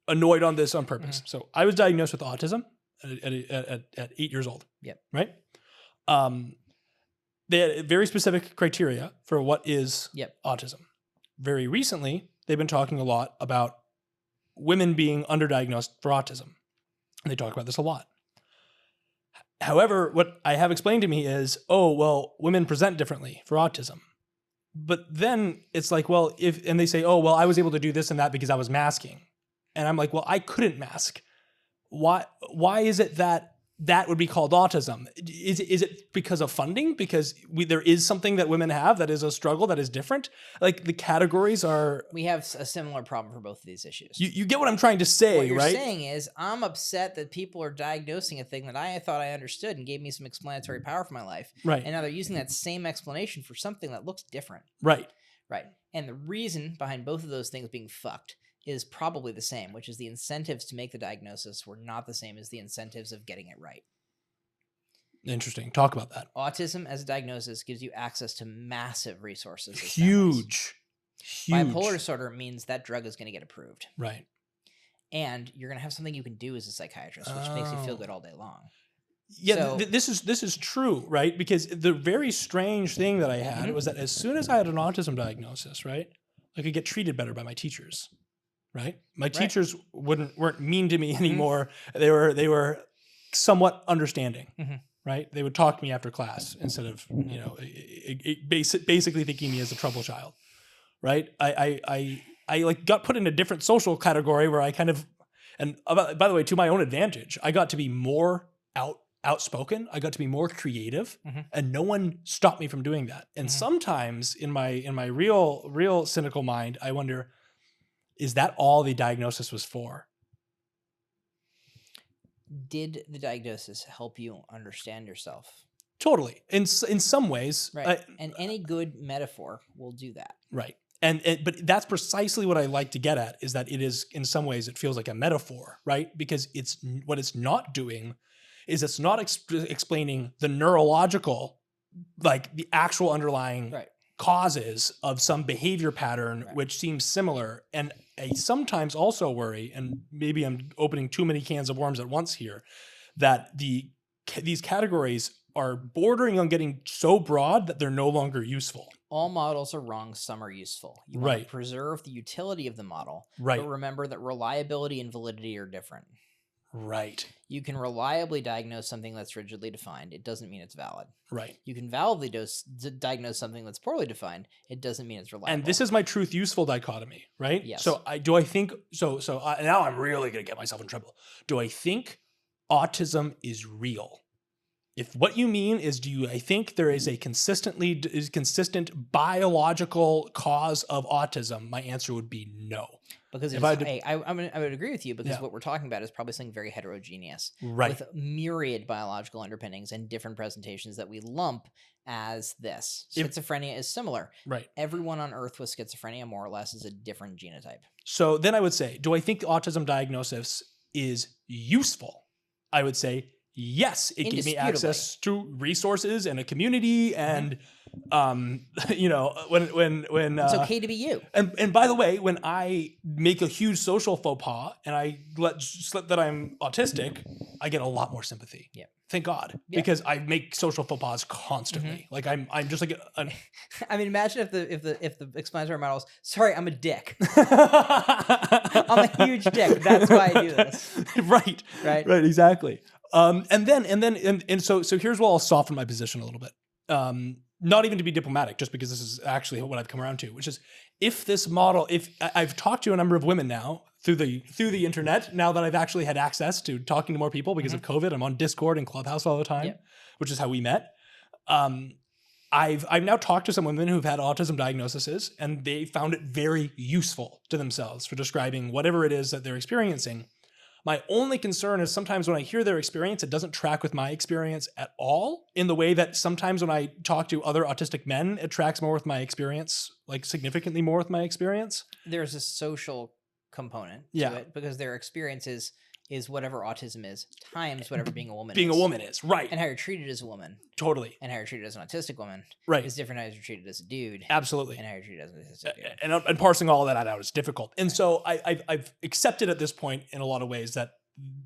annoyed on this on purpose. Mm-hmm. So I was diagnosed with autism at 8 years old. Yep. Right. They had very specific criteria for what is autism. Very recently, they've been talking a lot about women being underdiagnosed for autism. And they talk about this a lot. However, what I have explained to me is, women present differently for autism. But then it's like, and they say, I was able to do this and that because I was masking. And I'm like, I couldn't mask. Why is it that that would be called autism. Is it because of funding? Because there is something that women have that is a struggle that is different? Like the categories are... We have a similar problem for both of these issues. You get what I'm trying to say, what you're right? saying is, I'm upset that people are diagnosing a thing that I thought I understood and gave me some explanatory power for my life. Right. And now they're using that same explanation for something that looks different. Right. Right. And the reason behind both of those things being fucked is probably the same, which is the incentives to make the diagnosis were not the same as the incentives of getting it right. Interesting. Talk about that. Autism as a diagnosis gives you access to massive resources. Huge. Bipolar disorder means that drug is going to get approved. Right. And you're going to have something you can do as a psychiatrist, which makes you feel good all day long. Yeah, so, this is true, right? Because the very strange thing that I had was that as soon as I had an autism diagnosis, right, I could get treated better by my teachers, right? My teachers weren't mean to me anymore. They were somewhat understanding. Right? They would talk to me after class instead of, basically thinking me as a trouble child. Right? I like got put in a different social category where I kind of, and by the way, to my own advantage, I got to be more outspoken. I got to be more creative, and no one stopped me from doing that. And sometimes in my real cynical mind, I wonder, is that all the diagnosis was for? Did the diagnosis help you understand yourself? Totally. In some ways. Right. And any good metaphor will do that. Right. But that's precisely what I like to get at, is that it is, in some ways, it feels like a metaphor, right? Because what it's not doing is it's not explaining the neurological, like the actual underlying causes of some behavior pattern, which seems similar. And I sometimes also worry, and maybe I'm opening too many cans of worms at once here, that these categories are bordering on getting so broad that they're no longer useful. All models are wrong. Some are useful. You want to preserve the utility of the model, but remember that reliability and validity are different. Right. You can reliably diagnose something that's rigidly defined. It doesn't mean it's valid. Right. You can validly diagnose something that's poorly defined. It doesn't mean it's reliable. And this is my truth-useful dichotomy, right? Yes. So now I'm really going to get myself in trouble. Do I think autism is real? If what you mean is, I think there is a consistent biological cause of autism? My answer would be no. Because I would agree with you, because what we're talking about is probably something very heterogeneous, with myriad biological underpinnings and different presentations that we lump as this. Schizophrenia is similar. Right. Everyone on Earth with schizophrenia, more or less, is a different genotype. So then I would say, do I think autism diagnosis is useful? I would say, yes, it gave me access to resources and a community, and when it's okay to be you. And by the way, when I make a huge social faux pas and I let slip that I'm autistic, I get a lot more sympathy. Yeah. Thank God, because I make social faux pas constantly. Like I'm just like I mean, imagine if the explanatory model is, sorry, I'm a dick. I'm a huge dick. That's why I do this. Right. Exactly. So here's where I'll soften my position a little bit. Not even to be diplomatic, just because this is actually what I've come around to, which is if I've talked to a number of women now through the internet, now that I've actually had access to talking to more people because of COVID. I'm on Discord and Clubhouse all the time, which is how we met. I've now talked to some women who've had autism diagnoses, and they found it very useful to themselves for describing whatever it is that they're experiencing. My only concern is sometimes when I hear their experience, it doesn't track with my experience at all, in the way that sometimes when I talk to other autistic men, it tracks more with my experience, like significantly more with my experience. There's a social component to it, because their experience is whatever autism is times whatever being a woman is. Being a woman is, right. And how you're treated as a woman. Totally. And how you're treated as an autistic woman. Right. Is different how you're treated as a dude. Absolutely. And how you're treated as an autistic dude. And parsing all of that out is difficult. And so I've accepted at this point in a lot of ways that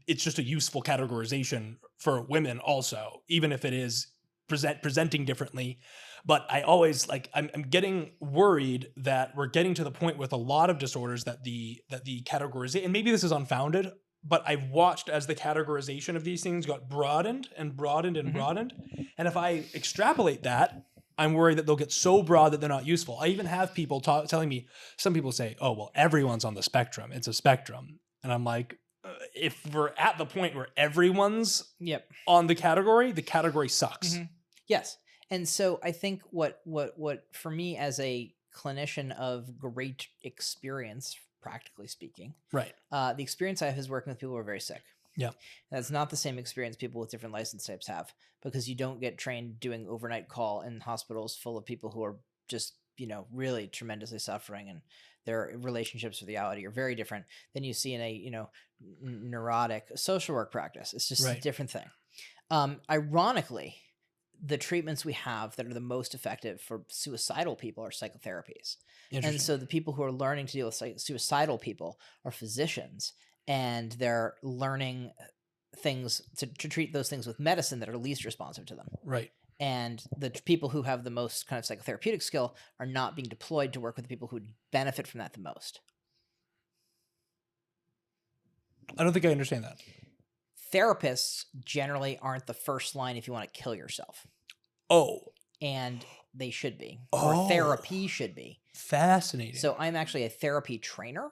it's just a useful categorization for women also, even if it is presenting differently. But I always I'm getting worried that we're getting to the point with a lot of disorders that the categorization, and maybe this is unfounded, but I've watched as the categorization of these things got broadened and broadened and broadened. And if I extrapolate that, I'm worried that they'll get so broad that they're not useful. I even have people telling me, some people say, oh, well, everyone's on the spectrum. It's a spectrum. And I'm like, if we're at the point where everyone's Yep. on the category sucks. Mm-hmm. Yes. And so I think what for me as a clinician of great experience, practically speaking, Right. the experience I have is working with people who are very sick. Yeah. That's not the same experience people with different license types have, because you don't get trained doing overnight call in hospitals full of people who are just, really tremendously suffering, and their relationships with reality are very different than you see in a, neurotic social work practice. It's just a different thing. Ironically, the treatments we have that are the most effective for suicidal people are psychotherapies. And so the people who are learning to deal with suicidal people are physicians, and they're learning things to treat those things with medicine that are least responsive to them. Right. And the people who have the most kind of psychotherapeutic skill are not being deployed to work with the people who benefit from that the most. I don't think I understand that. Therapists generally aren't the first line if you want to kill yourself. Oh. And they should be. Oh. Or therapy should be. Fascinating. So I'm actually a therapy trainer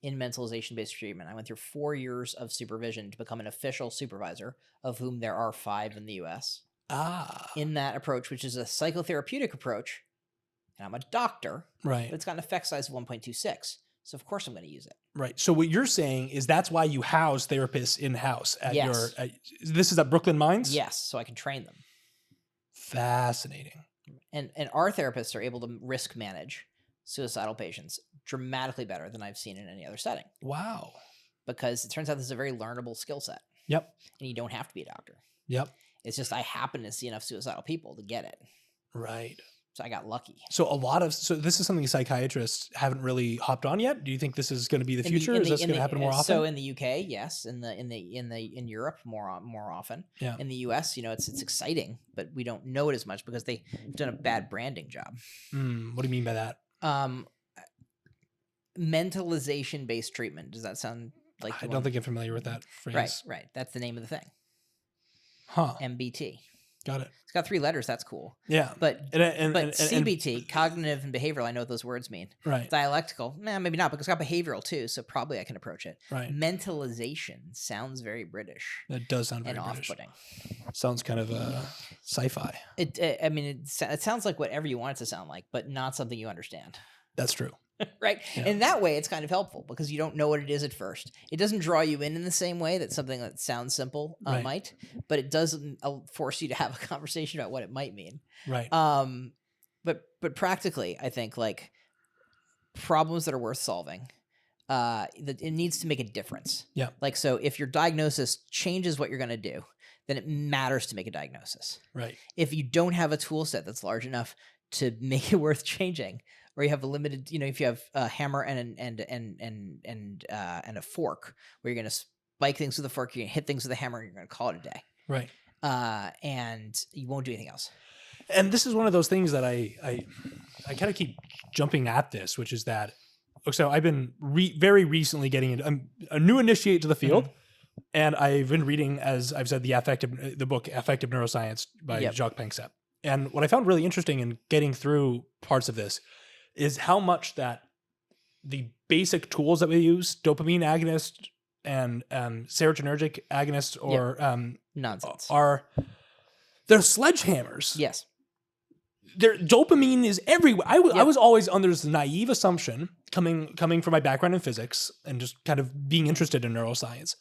in mentalization based treatment. I went through 4 years of supervision to become an official supervisor, of whom there are 5 in the US. In that approach, which is a psychotherapeutic approach. And I'm a doctor. Right. But it's got an effect size of 1.26. So of course I'm going to use it. Right. So what you're saying is that's why you house therapists in-house at Yes. This is at Brooklyn Mines? Yes. So I can train them. Fascinating. And our therapists are able to risk manage suicidal patients dramatically better than I've seen in any other setting. Wow. Because it turns out this is a very learnable skill set. Yep. And you don't have to be a doctor. Yep. It's just I happen to see enough suicidal people to get it. Right. So I got lucky. So this is something psychiatrists haven't really hopped on yet. Do you think this is going to be the future? Is this going to happen more often? So in the UK, yes. In Europe, more often. Yeah. In the US, it's exciting, but we don't know it as much because they've done a bad branding job. What do you mean by that? Mentalization based treatment. Does that sound like? I don't think I'm familiar with that phrase. Right. That's the name of the thing. Huh. MBT. Got it. It's got 3 letters. That's cool. Yeah. But CBT, cognitive and behavioral, I know what those words mean. Right. Dialectical, maybe not, because it's got behavioral too, so probably I can approach it. Right. Mentalization sounds very British. That does sound very British. Off-putting. Sounds kind of sci-fi. It sounds like whatever you want it to sound like, but not something you understand. That's true. Right? Yeah. In that way, it's kind of helpful because you don't know what it is at first. It doesn't draw you in the same way that something that sounds simple might, but it does force you to have a conversation about what it might mean. Right. But practically, I think like problems that are worth solving, that it needs to make a difference. Yeah. Like, so if your diagnosis changes what you're going to do, then it matters to make a diagnosis. Right. If you don't have a tool set that's large enough to make it worth changing, or you have a limited, if you have a hammer and a fork, where you're going to spike things with a fork, you're going to hit things with a hammer, and you're going to call it a day. Right. And you won't do anything else. And this is one of those things that I kind of keep jumping at this, which is that, so I've been very recently getting into, I'm a new initiate to the field, and I've been reading, as I've said, the book Affective Neuroscience by Jacques Panksepp. And what I found really interesting in getting through parts of this is how much that the basic tools that we use, dopamine agonist and serotonergic agonists, or nonsense, they're sledgehammers. Yes. Dopamine is everywhere. I was always under this naive assumption, coming from my background in physics and just kind of being interested in neuroscience,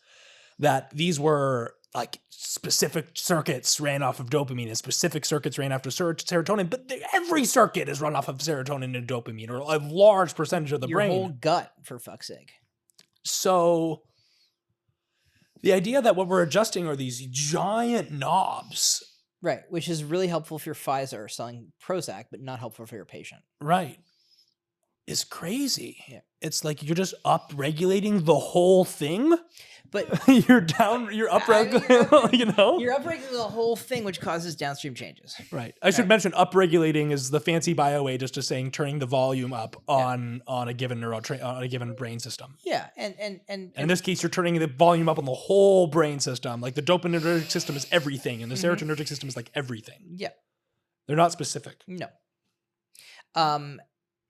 that these were like specific circuits ran off of dopamine and specific circuits ran after serotonin, but every circuit is run off of serotonin and dopamine, or a large percentage of the brain. Your whole gut, for fuck's sake. So the idea that what we're adjusting are these giant knobs. Right, which is really helpful if you're Pfizer selling Prozac, but not helpful for your patient. Right. Is crazy. Yeah. It's like you're just up-regulating the whole thing, but you're up-regulating, You're up-regulating the whole thing, which causes downstream changes. Right. I should mention up-regulating is the fancy bio way just to saying turning the volume up on a given on a given brain system. Yeah, and in this case, you're turning the volume up on the whole brain system. Like the dopaminergic system is everything, and the serotonergic system is like everything. Yeah. They're not specific. No.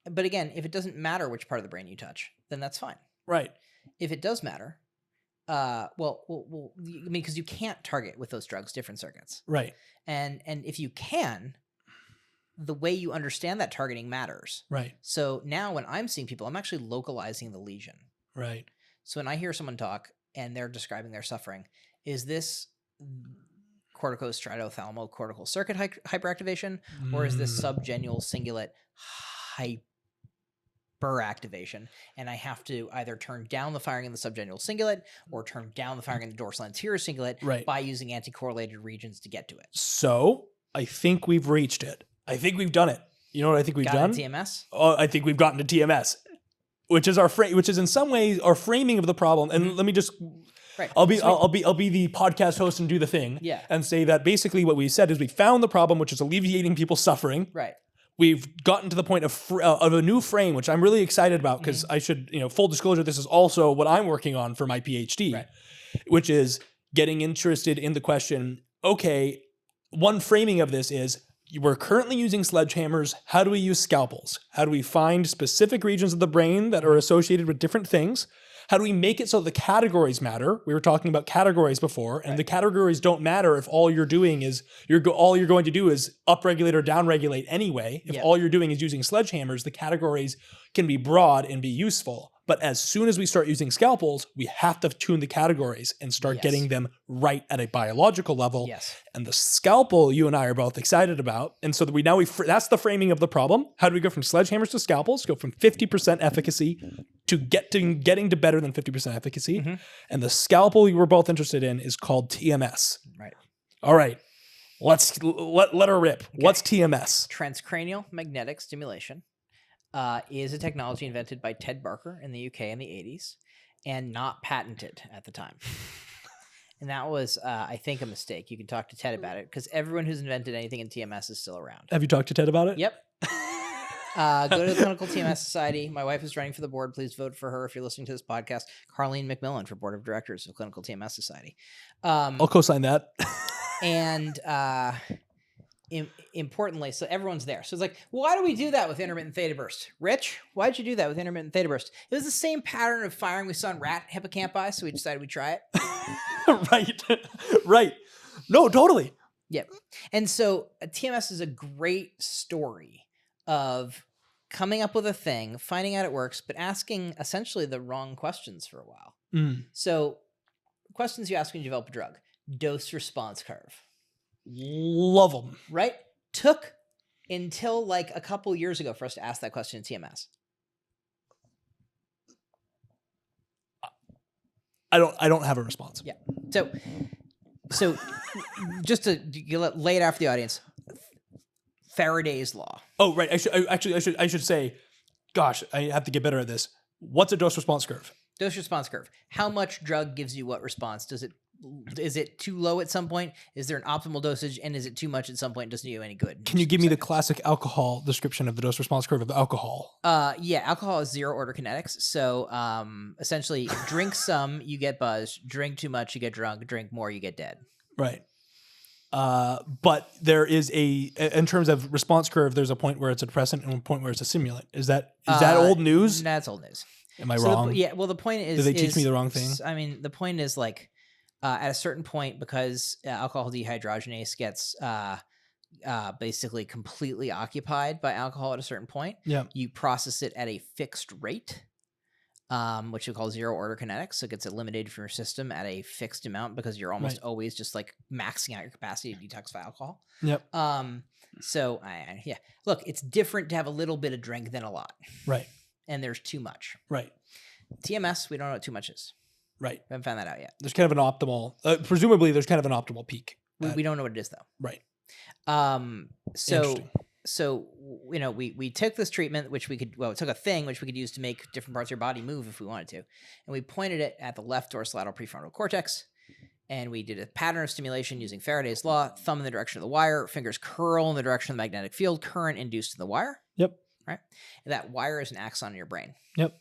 But again, if it doesn't matter which part of the brain you touch, then that's fine. Right. If it does matter, Well, I mean, because you can't target with those drugs different circuits, Right. and if you can, the way you understand that targeting matters. Right. So now when I'm seeing people, I'm actually localizing the lesion. Right. So when I hear someone talk and they're describing their suffering, is this cortico-stratothalamo-cortical circuit hyperactivation, or is this subgenual cingulate hyperactivation? And I have to either turn down the firing in the subgenual cingulate or turn down the firing in the dorsal anterior cingulate by using anti-correlated regions to get to it. So I think we've reached it. I think we've done it. You know what I think we've done? TMS? Oh, I think we've gotten to TMS, which is which is in some ways our framing of the problem. And let me just. Right. I'll be the podcast host and do the thing. Yeah. And say that basically what we said is we found the problem, which is alleviating people's suffering. Right. We've gotten to the point of a new frame, which I'm really excited about because I should, full disclosure, this is also what I'm working on for my PhD, which is getting interested in the question, okay, one framing of this is we're currently using sledgehammers. How do we use scalpels? How do we find specific regions of the brain that are associated with different things? How do we make it so the categories matter? We were talking about categories before, and the categories don't matter if all you're doing is all you're going to do is upregulate or downregulate anyway. If all you're doing is using sledgehammers, the categories can be broad and be useful. But as soon as we start using scalpels, we have to tune the categories and start getting them right at a biological level. Yes. And the scalpel you and I are both excited about. And so that that's the framing of the problem. How do we go from sledgehammers to scalpels? Go from 50% efficacy to getting to better than 50% efficacy. And the scalpel you were both interested in is called TMS. Right. All right. Let her rip. Okay. What's TMS? Transcranial Magnetic Stimulation. Is a technology invented by Ted Barker in the UK in the 80s and not patented at the time. And that was, I think, a mistake. You can talk to Ted about it because everyone who's invented anything in TMS is still around. Have you talked to Ted about it? Yep. Go to the Clinical TMS Society. My wife is running for the board. Please vote for her if you're listening to this podcast. Carlene McMillan for Board of Directors of Clinical TMS Society. I'll co-sign that. And importantly, so everyone's there. So it's like, why do we do that with intermittent theta burst? Rich, why'd you do that with intermittent theta burst? It was the same pattern of firing we saw in rat hippocampi, so we decided we'd try it. Right. No, totally. Yep. And so TMS is a great story of coming up with a thing, finding out it works, but asking essentially the wrong questions for a while. So questions you ask when you develop a drug. Dose response curve. Love them. Right? Took until like a couple years ago for us to ask that question in TMS. I don't have a response. Yeah. So just to lay it out for the audience, Faraday's law. Oh, right. I should say, gosh, I have to get better at this. What's a dose response curve? Dose response curve. How much drug gives you what response? Is it too low at some point? Is there an optimal dosage? And is it too much at some point? Doesn't do you any good? Can you give me the classic alcohol description of the dose response curve of alcohol? Yeah, alcohol is zero order kinetics. So essentially, drink some, you get buzzed. Drink too much, you get drunk. Drink more, you get dead. Right. But there is in terms of response curve, there's a point where it's a depressant and a point where it's a stimulant. Is that old news? That's old news. Am I wrong? The point is... Did they teach me the wrong thing? I mean, the point is like, at a certain point, because alcohol dehydrogenase gets basically completely occupied by alcohol at a certain point, you process it at a fixed rate, which we call zero order kinetics. So it gets eliminated from your system at a fixed amount because you're almost always just like maxing out your capacity to detoxify alcohol. Yep. So look, it's different to have a little bit of drink than a lot. Right. And there's too much. Right. TMS, we don't know what too much is. Right. We haven't found that out yet. There's kind of an optimal, presumably there's kind of an optimal peak. We don't know what it is though. Right. So we took this treatment, which we took a thing which we could use to make different parts of your body move if we wanted to. And we pointed it at the left dorsolateral prefrontal cortex. And we did a pattern of stimulation using Faraday's law, thumb in the direction of the wire, fingers curl in the direction of the magnetic field, current induced in the wire. Yep. Right. And that wire is an axon in your brain. Yep.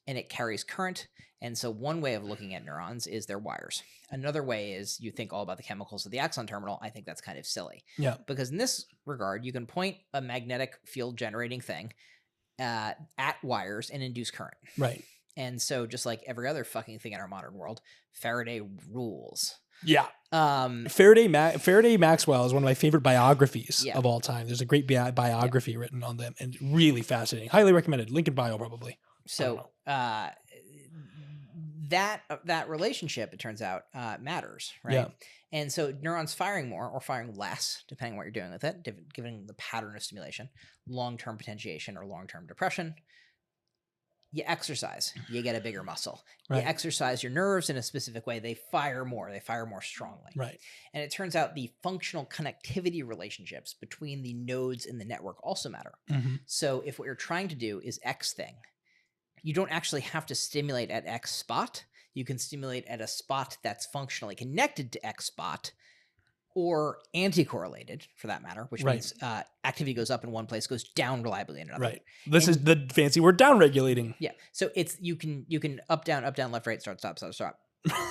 And it carries current. And so one way of looking at neurons is their wires. Another way is you think all about the chemicals of the axon terminal. I think that's kind of silly. Yeah. Because in this regard, you can point a magnetic field generating thing at wires and induce current. Right. And so just like every other fucking thing in our modern world, Faraday rules. Yeah. Faraday Maxwell is one of my favorite biographies of all time. There's a great biography written on them and really fascinating. Highly recommended. Link in bio, probably. So that relationship, it turns out, matters, right? Yeah. And so neurons firing more or firing less, depending on what you're doing with it, given the pattern of stimulation, long-term potentiation or long-term depression. You exercise, you get a bigger muscle. Right. You exercise your nerves in a specific way, they fire more strongly. Right. And it turns out the functional connectivity relationships between the nodes in the network also matter. Mm-hmm. So if what you're trying to do is X thing, you don't actually have to stimulate at X spot. You can stimulate at a spot that's functionally connected to X spot or anti-correlated, for that matter, which means activity goes up in one place, goes down reliably in another. Right. This is the fancy word down-regulating. Yeah. So it's you can up, down, left, right, start, stop.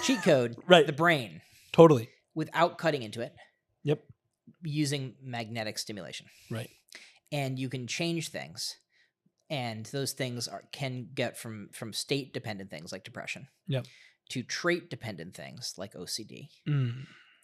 Cheat code, the brain. Totally. Without cutting into it. Yep. Using magnetic stimulation. Right. And you can change things. And those things can get from state-dependent things like depression to trait-dependent things like OCD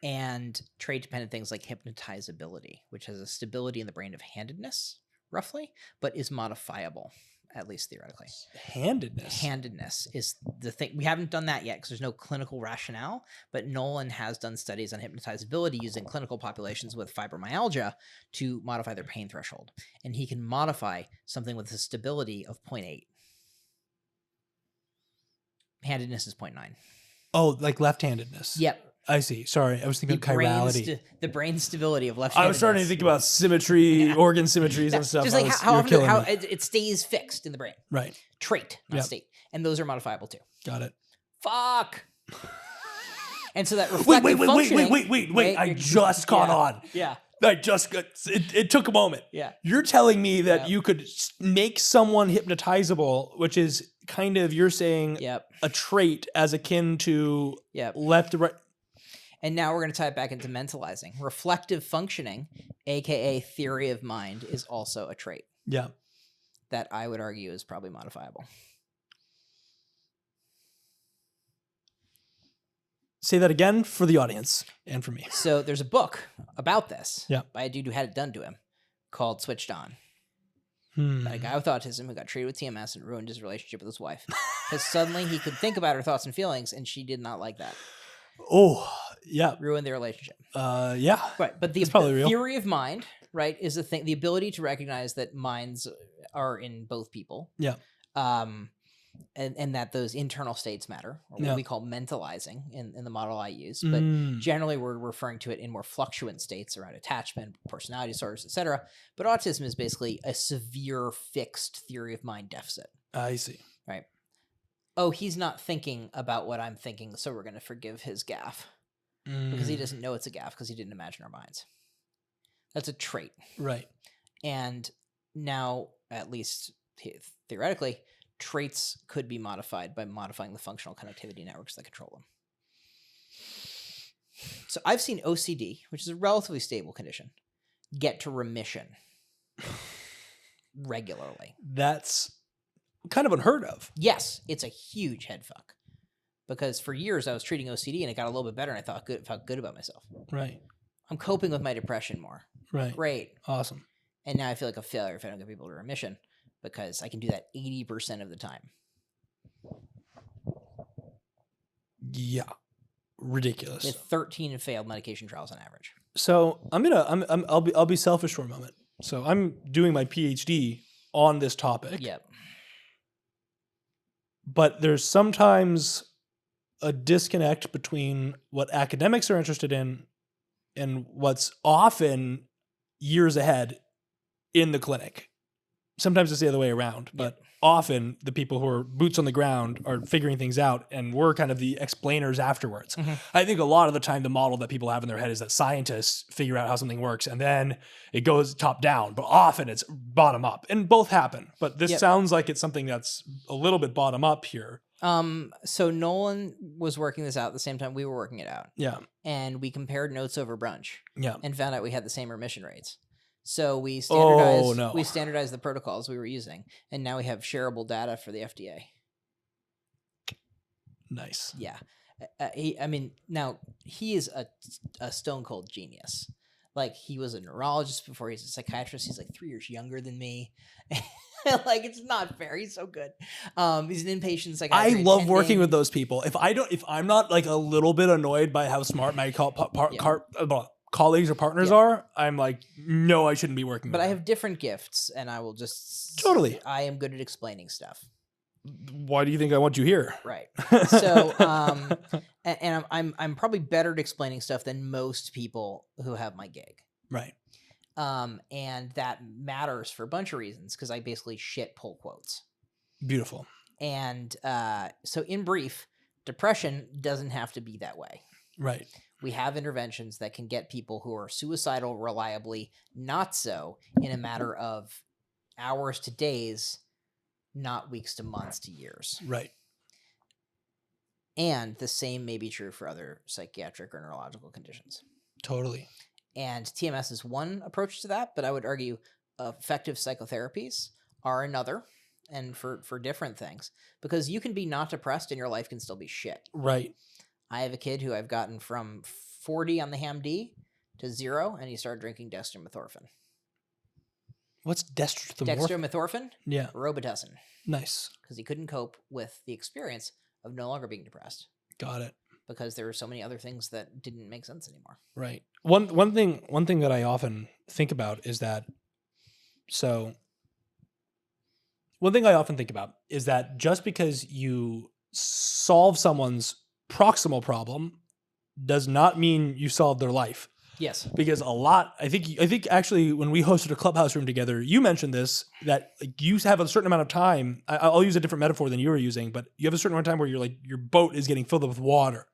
and trait-dependent things like hypnotizability, which has a stability in the brain of handedness, roughly, but is modifiable, at least theoretically. Handedness is the thing. We haven't done that yet because there's no clinical rationale, but Nolan has done studies on hypnotizability using clinical populations with fibromyalgia to modify their pain threshold. And he can modify something with a stability of 0.8. Handedness is 0.9. Oh, like left-handedness. Yep. I see. Sorry, I was thinking of chirality. The brain stability of left-handedness. I was starting to think about symmetry, organ symmetries and stuff. Just like how it stays fixed in the brain. Right. Trait, not state. And those are modifiable too. Got it. Fuck. And so that reflective functioning... Wait. I just caught on. Yeah. I just got... It took a moment. Yeah. You're telling me that you could make someone hypnotizable, which is kind of, you're saying, a trait as akin to left to right... And now we're going to tie it back into mentalizing. Reflective functioning, aka theory of mind, is also a trait. Yeah. That I would argue is probably modifiable. Say that again for the audience and for me. So there's a book about this by a dude who had it done to him called Switched On. By a guy with autism who got treated with TMS and ruined his relationship with his wife. Because suddenly he could think about her thoughts and feelings, and she did not like that. Oh, yeah. Ruin their relationship. Yeah. Right. But the theory of mind, right, is the thing, the ability to recognize that minds are in both people. Yeah. And that those internal states matter, or what we call mentalizing in the model I use. But generally we're referring to it in more fluctuant states around attachment, personality disorders, etc. But autism is basically a severe fixed theory of mind deficit. I see. Right. Oh, he's not thinking about what I'm thinking, so we're going to forgive his gaffe. Because he doesn't know it's a gaffe because he didn't imagine our minds. That's a trait. Right. And now, at least theoretically, traits could be modified by modifying the functional connectivity networks that control them. So I've seen OCD, which is a relatively stable condition, get to remission regularly. That's kind of unheard of. Yes, it's a huge head fuck. Because for years I was treating OCD and it got a little bit better and I felt good about myself. Right. I'm coping with my depression more. Right. Great. Awesome. And now I feel like a failure if I don't get people to remission because I can do that 80% of the time. Yeah. Ridiculous. With 13 failed medication trials on average. So I'll be selfish for a moment. So I'm doing my PhD on this topic. Yep. But there's sometimes a disconnect between what academics are interested in and what's often years ahead in the clinic. Sometimes it's the other way around, but often the people who are boots on the ground are figuring things out and we're kind of the explainers afterwards. Mm-hmm. I think a lot of the time the model that people have in their head is that scientists figure out how something works and then it goes top down, but often it's bottom up and both happen. But this sounds like it's something that's a little bit bottom up here. So Nolan was working this out at the same time we were working it out. Yeah. And we compared notes over brunch. Yeah. And found out we had the same remission rates. So we standardized the protocols we were using, and now we have shareable data for the FDA. Nice. Yeah. Now he is a stone cold genius. Like, he was a neurologist before he's a psychiatrist. He's like 3 years younger than me. Like, it's not fair. He's so good. He's an inpatient psychiatrist. I love working with those people. If I'm not like a little bit annoyed by how smart my colleagues or partners are, I'm like, no, I shouldn't be working with But I them. have different gifts, and I will just... Totally. I am good at explaining stuff. Why do you think I want you here? Right. So, and I'm probably better at explaining stuff than most people who have my gig. Right. And that matters for a bunch of reasons, because I basically shit pull quotes. Beautiful. And so, in brief, depression doesn't have to be that way. Right. We have interventions that can get people who are suicidal reliably not so in a matter of hours to days, not weeks to months to years. Right. And the same may be true for other psychiatric or neurological conditions. Totally. And TMS is one approach to that, but I would argue effective psychotherapies are another, and for different things, because you can be not depressed and your life can still be shit. Right. I have a kid who I've gotten from 40 on the HAM-D to 0, and he started drinking dextromethorphan. What's dextromethorphan? Dextromethorphan? Yeah. Robitussin. Nice. Because he couldn't cope with the experience of no longer being depressed. Got it. Because there were so many other things that didn't make sense anymore. Right. One thing that I often think about is that just because you solve someone's proximal problem does not mean you solve their life. Yes. Because I think actually when we hosted a clubhouse room together, you mentioned this, that like you have a certain amount of time. I'll use a different metaphor than you were using, but you have a certain amount of time where you're like, your boat is getting filled up with water.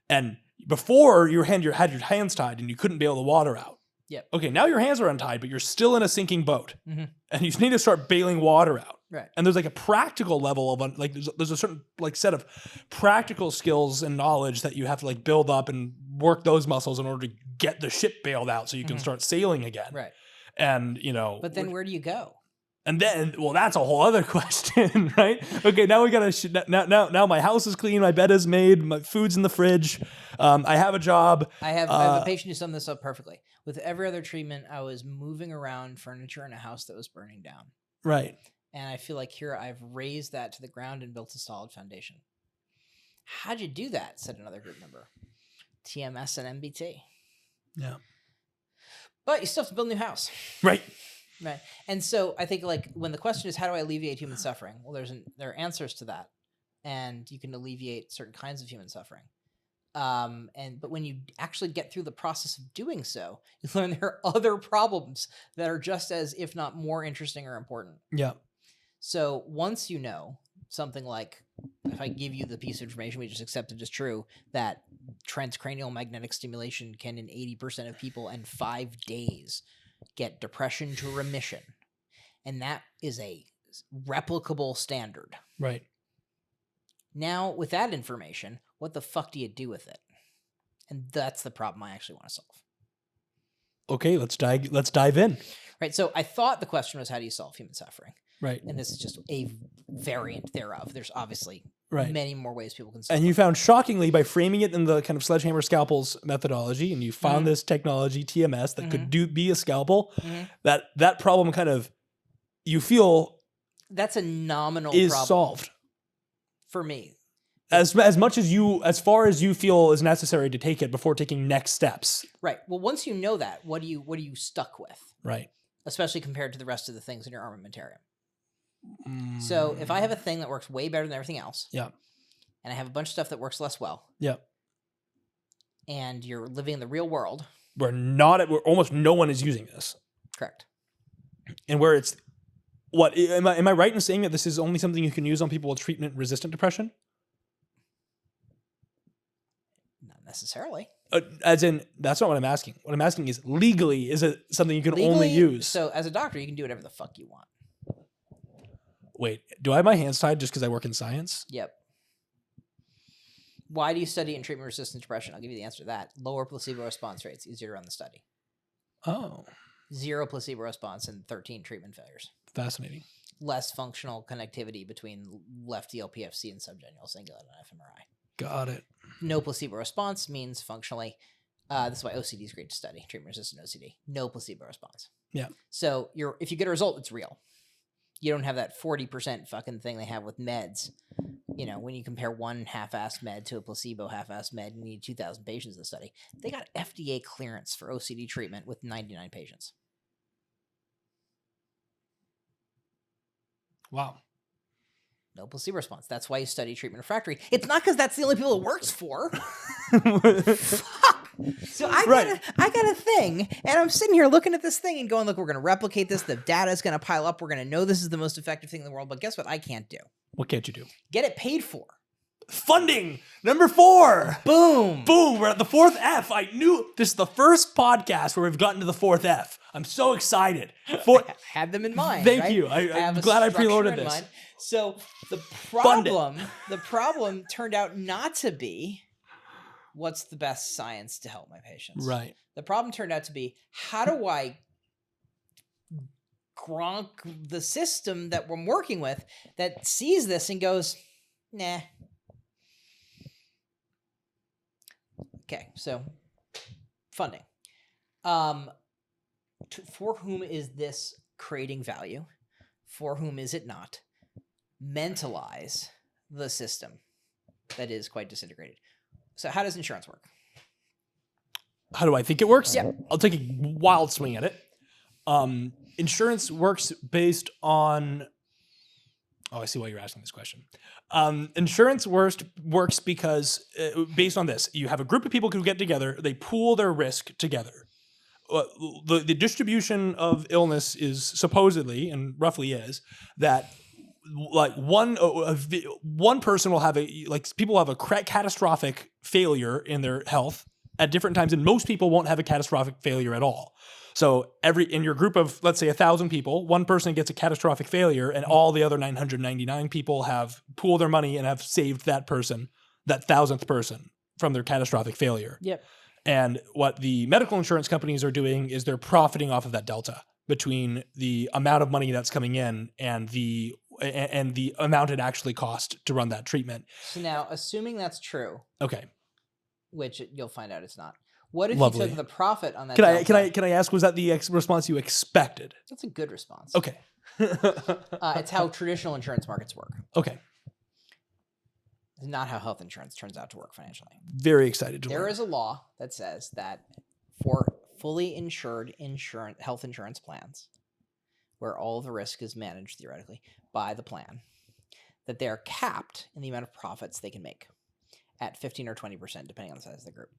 And before you had your hands tied and you couldn't bail the water out. Yep. Okay, now your hands are untied, but you're still in a sinking boat. Mm-hmm. And you need to start bailing water out. Right. And there's like a practical level of like there's a certain like set of practical skills and knowledge that you have to like build up and work those muscles in order to get the ship bailed out so you can start sailing again. Right. And but then where do you go? And then, well, that's a whole other question, right? Okay, now we gotta now my house is clean, my bed is made, my food's in the fridge, I have a job. I have a patient who summed this up perfectly. With every other treatment, I was moving around furniture in a house that was burning down. Right. And I feel like here I've raised that to the ground and built a solid foundation. How'd you do that? Said another group member. TMS and MBT. Yeah. But you still have to build a new house. Right. Right. And so I think like when the question is how do I alleviate human suffering? Well, there are answers to that. And you can alleviate certain kinds of human suffering. But when you actually get through the process of doing so, you learn there are other problems that are just as, if not more interesting or important. Yeah. So once you know something like, if I give you the piece of information we just accepted as true, that transcranial magnetic stimulation can in 80% of people in 5 days get depression to remission. And that is a replicable standard. Right. Now, with that information, what the fuck do you do with it? And that's the problem I actually want to solve. Okay, let's dive in. Right. So I thought the question was, how do you solve human suffering? Right. And this is just a variant thereof. There's obviously many more ways people can solve And you found, shockingly, by framing it in the kind of sledgehammer scalpels methodology, and you found this technology, TMS, that could be a scalpel, that problem kind of, you feel... That's a nominal is problem solved. For me. As far as you feel is necessary to take it before taking next steps. Right. Well, once you know that, what are you stuck with? Right. Especially compared to the rest of the things in your armamentarium. So if I have a thing that works way better than everything else, yeah, and I have a bunch of stuff that works less well, yeah, and you're living in the real world, where almost no one is using this, correct, and where it's what am I right in saying that this is only something you can use on people with treatment-resistant depression? Not necessarily. As in, that's not what I'm asking. What I'm asking is, legally, is it something you can only use? So as a doctor, you can do whatever the fuck you want. Wait, do I have my hands tied just because I work in science? Yep. Why do you study in treatment-resistant depression? I'll give you the answer to that. Lower placebo response rates, easier to run the study. Oh. 0 placebo response and 13 treatment failures. Fascinating. less functional connectivity between left DLPFC and subgenual cingulate on fMRI. Got it. No placebo response means functionally. This is why OCD is great to study. Treatment-resistant OCD. No placebo response. Yeah. So if you get a result, it's real. You don't have that 40% fucking thing they have with meds. You know, when you compare one half-assed med to a placebo half-assed med, you need 2,000 patients in the study. They got FDA clearance for OCD treatment with 99 patients. Wow. No placebo response. That's why you study treatment refractory. It's not because that's the only people it works for. Fuck. So I got a thing, and I'm sitting here looking at this thing and going, look, we're going to replicate this. The data is going to pile up. We're going to know this is the most effective thing in the world. But guess what? I can't do. What can't you do? Get it paid for. Funding. Number 4. Boom. Boom. We're at the 4th F. I knew this is the first podcast where we've gotten to the 4th F. I'm so excited. I had them in mind. Thank right? you. I'm glad I preloaded this. Mind. So the problem turned out not to be what's the best science to help my patients. Right. The problem turned out to be, how do I gronk the system that we're working with that sees this and goes, nah. Okay, so funding. For whom is this creating value? For whom is it not? Mentalize the system that is quite disintegrated. So how does insurance work? How do I think it works? Yeah. I'll take a wild swing at it. Insurance works based on... Oh, I see why you're asking this question. Insurance works because based on this, you have a group of people who get together, they pool their risk together. The distribution of illness is supposedly, and roughly is, that like one person will have people have a catastrophic failure in their health at different times, and most people won't have a catastrophic failure at all. So in your group of, let's say 1,000 people, one person gets a catastrophic failure, and all the other 999 people have pooled their money and have saved that person, that 1,000th person, from their catastrophic failure. Yep. And what the medical insurance companies are doing is they're profiting off of that delta between the amount of money that's coming in and the amount it actually cost to run that treatment. So now, assuming that's true, okay, which you'll find out it's not. What if Lovely. you took the profit on that? Can I ask? Was that the response you expected? That's a good response. Okay. It's how traditional insurance markets work. Okay. It's not how health insurance turns out to work financially. Very excited to learn. There is a law that says that for fully insured health insurance plans, where all of the risk is managed theoretically by the plan, that they are capped in the amount of profits they can make at 15 or 20%, depending on the size of the group.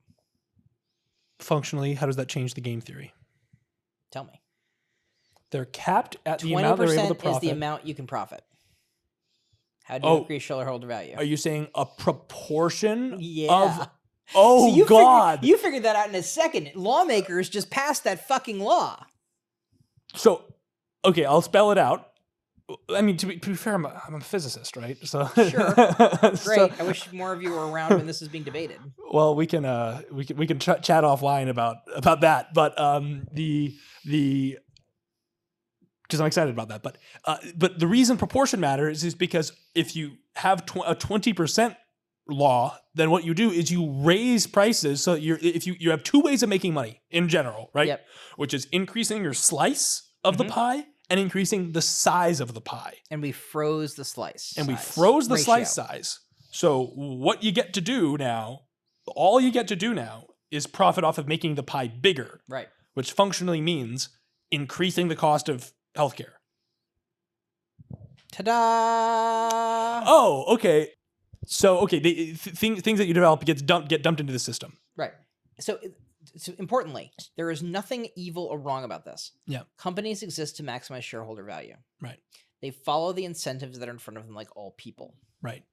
Functionally, how does that change the game theory? Tell me. They're capped at the amount they're able to profit. 20% is the amount you can profit. How do you increase shareholder value? Are you saying a proportion Yeah. of... Oh, so God. You figured that out in a second. Lawmakers just passed that fucking law. So, okay, I'll spell it out. I mean, to be fair, I'm a physicist, right? So Sure. Great. So, I wish more of you were around when this is being debated. well, we can chat offline about that, but because I'm excited about that. But the reason proportion matters is because if you have a 20% law, then what you do is you raise prices. So you have two ways of making money in general, right? Yep. Which is increasing your slice of the pie and increasing the size of the pie. And we froze the slice. And we froze the slice size. So what you get to do now, all you get to do now is profit off of making the pie bigger. Right. Which functionally means increasing the cost of healthcare. Ta-da! Oh, okay. So, okay, things that you develop get dumped into the system. Right. So importantly, there is nothing evil or wrong about this. Yeah. Companies exist to maximize shareholder value. Right. They follow the incentives that are in front of them, like all people. Right.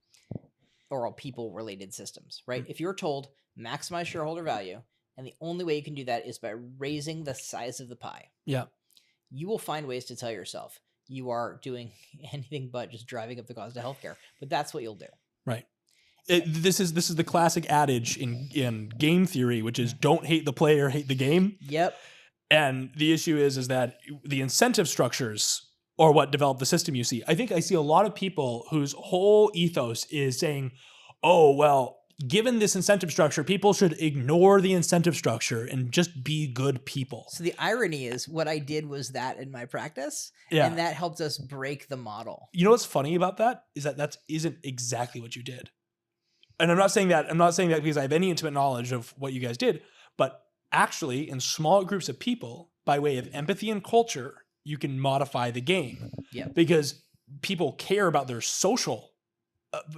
Or all people-related systems, right? If you're told maximize shareholder value, and the only way you can do that is by raising the size of the pie. Yeah. You will find ways to tell yourself you are doing anything but just driving up the cost of healthcare. But that's what you'll do. Right. This is the classic adage in game theory, which is don't hate the player, hate the game. Yep. And the issue is that the incentive structures or what developed the system you see. I think I see a lot of people whose whole ethos is saying, oh, well, given this incentive structure, people should ignore the incentive structure and just be good people. So the irony is what I did was that in my practice, Yeah. and that helped us break the model. You know what's funny about that is that isn't exactly what you did. And I'm not saying that because I have any intimate knowledge of what you guys did, but actually in small groups of people, by way of empathy and culture, you can modify the game. Yeah. Because people care about their social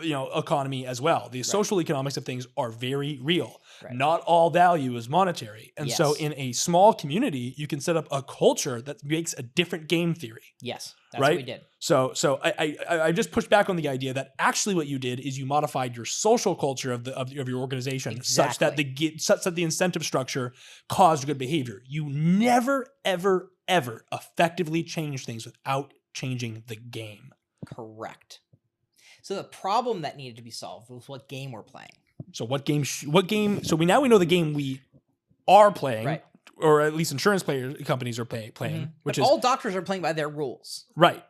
economy as well. The social economics of things are very real. Right. Not all value is monetary. And so in a small community, you can set up a culture that makes a different game theory. Yes, that's what we did. So I just pushed back on the idea that actually what you did is you modified your social culture of your organization such that the incentive structure caused good behavior. You never, ever, ever effectively change things without changing the game. Correct. So the problem that needed to be solved was what game we're playing. So what game? So we know the game we are playing, right? Or at least insurance companies are playing, which is all doctors are playing by their rules, right?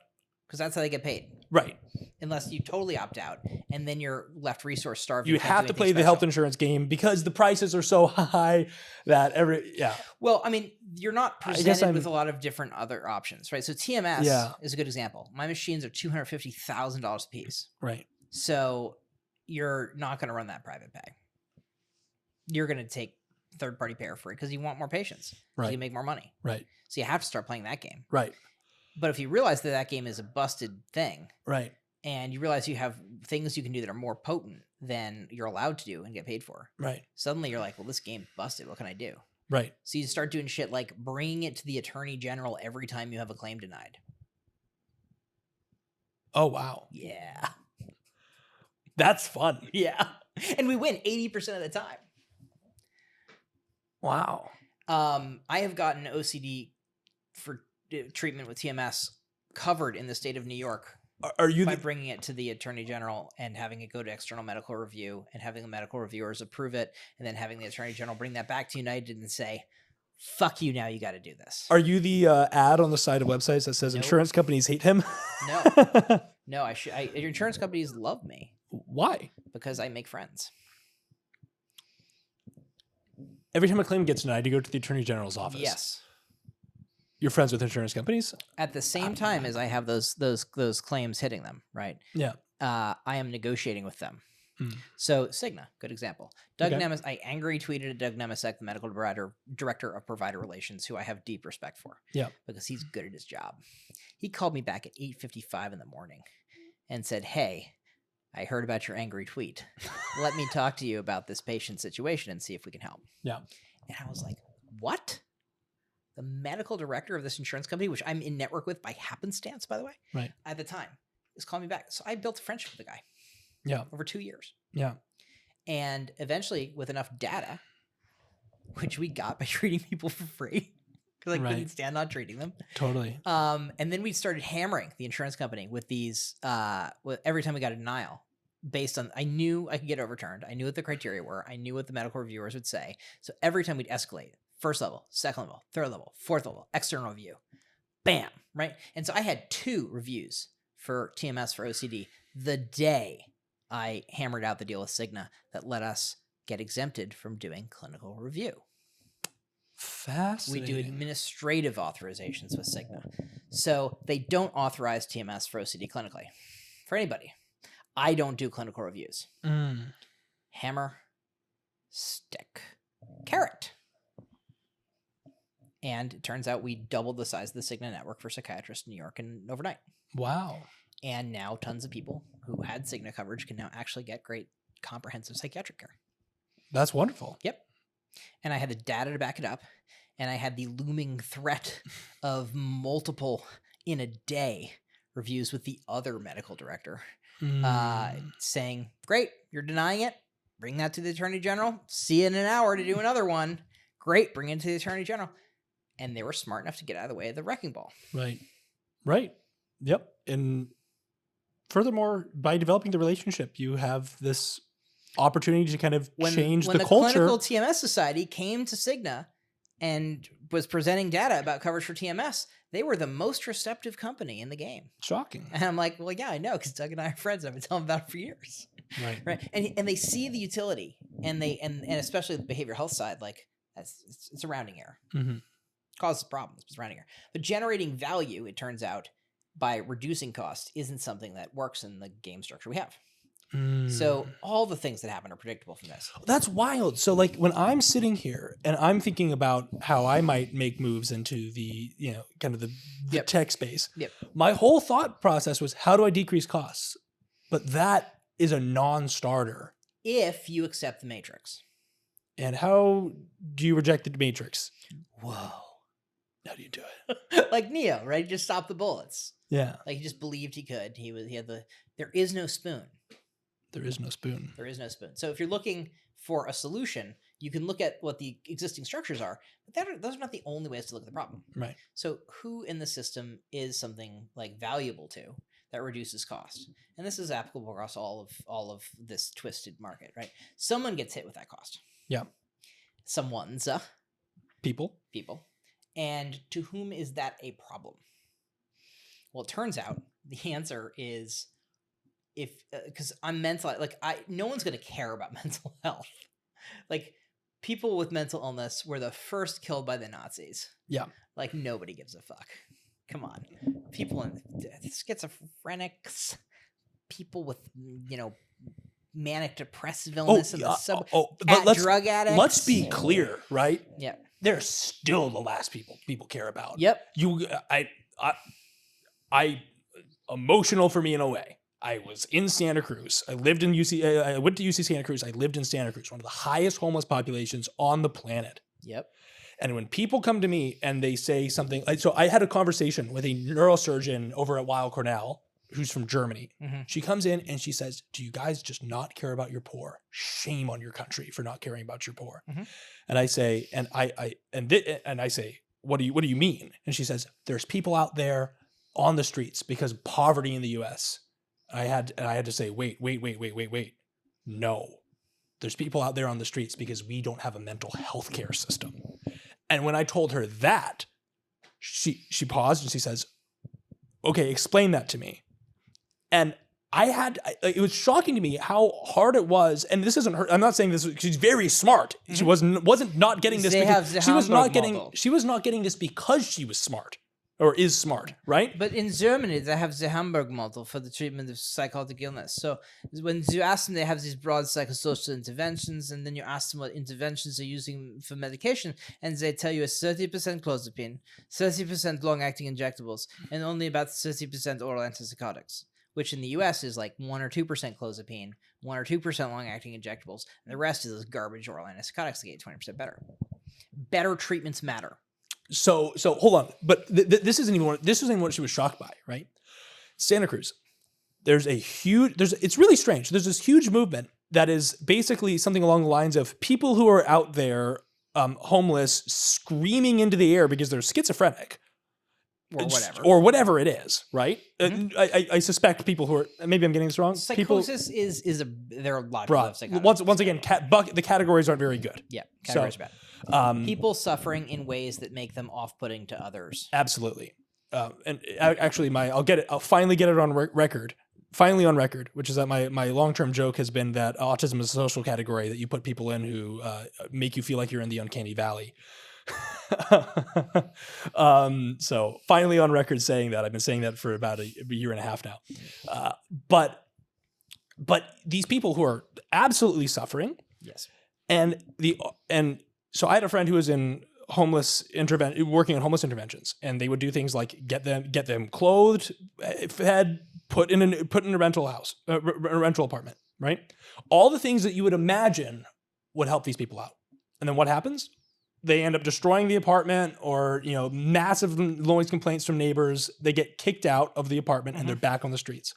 Because that's how they get paid, right? Unless you totally opt out, and then you're left resource starved. You have to play the health insurance game because the prices are so high that Well, I mean, you're not presented with a lot of different other options, right? So TMS is a good example. My machines are $250,000 a piece, right? So you're not going to run that private pay. You're going to take third-party payer for it because you want more patients, right? So you make more money, right? So you have to start playing that game, right? But if you realize that game is a busted thing, right? And you realize you have things you can do that are more potent than you're allowed to do and get paid for. Right. Suddenly you're like, well, this game busted. What can I do? Right. So you start doing shit like bringing it to the attorney general every time you have a claim denied. Oh, wow. Yeah. That's fun. Yeah. And we win 80% of the time. Wow. I have gotten OCD for treatment with TMS covered in the state of New York. Are you by bringing it to the attorney general and having it go to external medical review and having the medical reviewers approve it and then having the attorney general bring that back to United and say, fuck you, now you got to do this. Are you the ad on the side of websites that says insurance companies hate him? No, your insurance companies love me. Why? Because I make friends. Every time a claim gets denied, you go to the attorney general's office. Yes. You're friends with insurance companies? At the same time as I have those claims hitting them, right? Yeah. I am negotiating with them. So Cigna, good example. Doug Nemes, I angry tweeted at Doug Nemesek, the medical director of provider relations, who I have deep respect for. Yeah. Because he's good at his job. He called me back at 8:55 in the morning and said, hey, I heard about your angry tweet. Let me talk to you about this patient situation and see if we can help. Yeah. And I was like, what? The medical director of this insurance company, which I'm in network with by happenstance, by the way, right at the time, is calling me back. So I built a friendship with the guy. Yeah. Over 2 years. Yeah. And eventually, with enough data, which we got by treating people for free, because I couldn't stand not treating them. Totally. And then we started hammering the insurance company with these, every time we got a denial, based on, I knew I could get overturned. I knew what the criteria were. I knew what the medical reviewers would say. So every time we'd escalate, first level, second level, third level, fourth level, external review, bam, right? And so I had 2 reviews for TMS for OCD the day I hammered out the deal with Cigna that let us get exempted from doing clinical review. Fascinating. We do administrative authorizations with Cigna. So they don't authorize TMS for OCD clinically. For anybody. I don't do clinical reviews. Hammer, stick, carrot. And it turns out we doubled the size of the Cigna network for psychiatrists in New York in overnight. Wow. And now tons of people who had Cigna coverage can now actually get great comprehensive psychiatric care. That's wonderful. Yep. And I had the data to back it up. And I had the looming threat of multiple in a day reviews with the other medical director saying, great, you're denying it. Bring that to the attorney general. See you in an hour to do another one. Great, bring it to the attorney general. And they were smart enough to get out of the way of the wrecking ball. Right. Right. Yep. And furthermore, by developing the relationship, you have this opportunity to kind of change the culture. When the Clinical TMS Society came to Cigna and was presenting data about coverage for TMS, they were the most receptive company in the game. Shocking. And I'm like, well, yeah, I know, because Doug and I are friends. I've been telling them about it for years. Right. And they see the utility, and especially the behavioral health side, like it's a rounding error. Mm-hmm. Causes problems, it's rounding error. But generating value, it turns out, by reducing cost isn't something that works in the game structure we have. So all the things that happen are predictable from this. That's wild. So like when I'm sitting here and I'm thinking about how I might make moves into the, kind of the tech space, my whole thought process was, how do I decrease costs? But that is a non-starter. If you accept the matrix. And how do you reject the matrix? Whoa. How do you do it? Like Neo, right? He just stopped the bullets. Yeah. Like he just believed he could. There is no spoon. There is no spoon. There is no spoon. So if you're looking for a solution, you can look at what the existing structures are, but those are not the only ways to look at the problem. Right. So who in the system is something like valuable to that reduces cost? And this is applicable across all of this twisted market, right? Someone gets hit with that cost. Yeah. Someone's people. And to whom is that a problem? Well, it turns out the answer is because I'm mental, no one's going to care about mental health. Like people with mental illness were the first killed by the Nazis. Yeah. Like nobody gives a fuck. Come on. People in schizophrenics, people with, manic depressive illness in the drug addicts. Let's be clear, right? Yeah. They're still the last people care about. Yep. I emotional for me in a way. I was in Santa Cruz. I lived in UC. I went to UC Santa Cruz. I lived in Santa Cruz, one of the highest homeless populations on the planet. Yep. And when people come to me and they say something, so I had a conversation with a neurosurgeon over at Weill Cornell, who's from Germany. Mm-hmm. She comes in and she says, "Do you guys just not care about your poor? Shame on your country for not caring about your poor." Mm-hmm. And I say, and I say, what do you mean? And she says, "There's people out there on the streets because of poverty in the U.S." I had to say, wait. No, there's people out there on the streets because we don't have a mental health care system. And when I told her that, she paused and she says, "Okay, explain that to me." And it was shocking to me how hard it was. And this isn't her. I'm not saying this. She's very smart. Mm-hmm. She wasn't not getting this. She was not getting this because she was smart. Or is smart, right? But in Germany, they have the Hamburg model for the treatment of psychotic illness. So when you ask them, they have these broad psychosocial interventions, and then you ask them what interventions they're using for medication, and they tell you a 30% clozapine, 30% long-acting injectables, and only about 30% oral antipsychotics, which in the US is like 1 or 2% clozapine, 1 or 2% long-acting injectables, and the rest is those garbage oral antipsychotics that get 20% better. Better treatments matter. So hold on, but this isn't even what she was shocked by, right? Santa Cruz, it's really strange. There's this huge movement that is basically something along the lines of people who are out there, homeless, screaming into the air because they're schizophrenic. Or whatever it is, right? Mm-hmm. I suspect people who are, maybe I'm getting this wrong. Psychosis there are a lot of broad. Once again, the categories aren't very good. Yeah, categories are bad. People suffering in ways that make them off-putting to others. Absolutely. And actually, I'll finally get it on record. Finally on record, which is that my long-term joke has been that autism is a social category that you put people in who make you feel like you're in the uncanny valley. So finally on record saying that. I've been saying that for about a year and a half now. But these people who are absolutely suffering. Yes. So I had a friend who was in working on homeless interventions, and they would do things like get them clothed, fed, put in a rental house, a rental apartment, right? All the things that you would imagine would help these people out. And then what happens? They end up destroying the apartment, or massive noise complaints from neighbors. They get kicked out of the apartment, and they're back on the streets.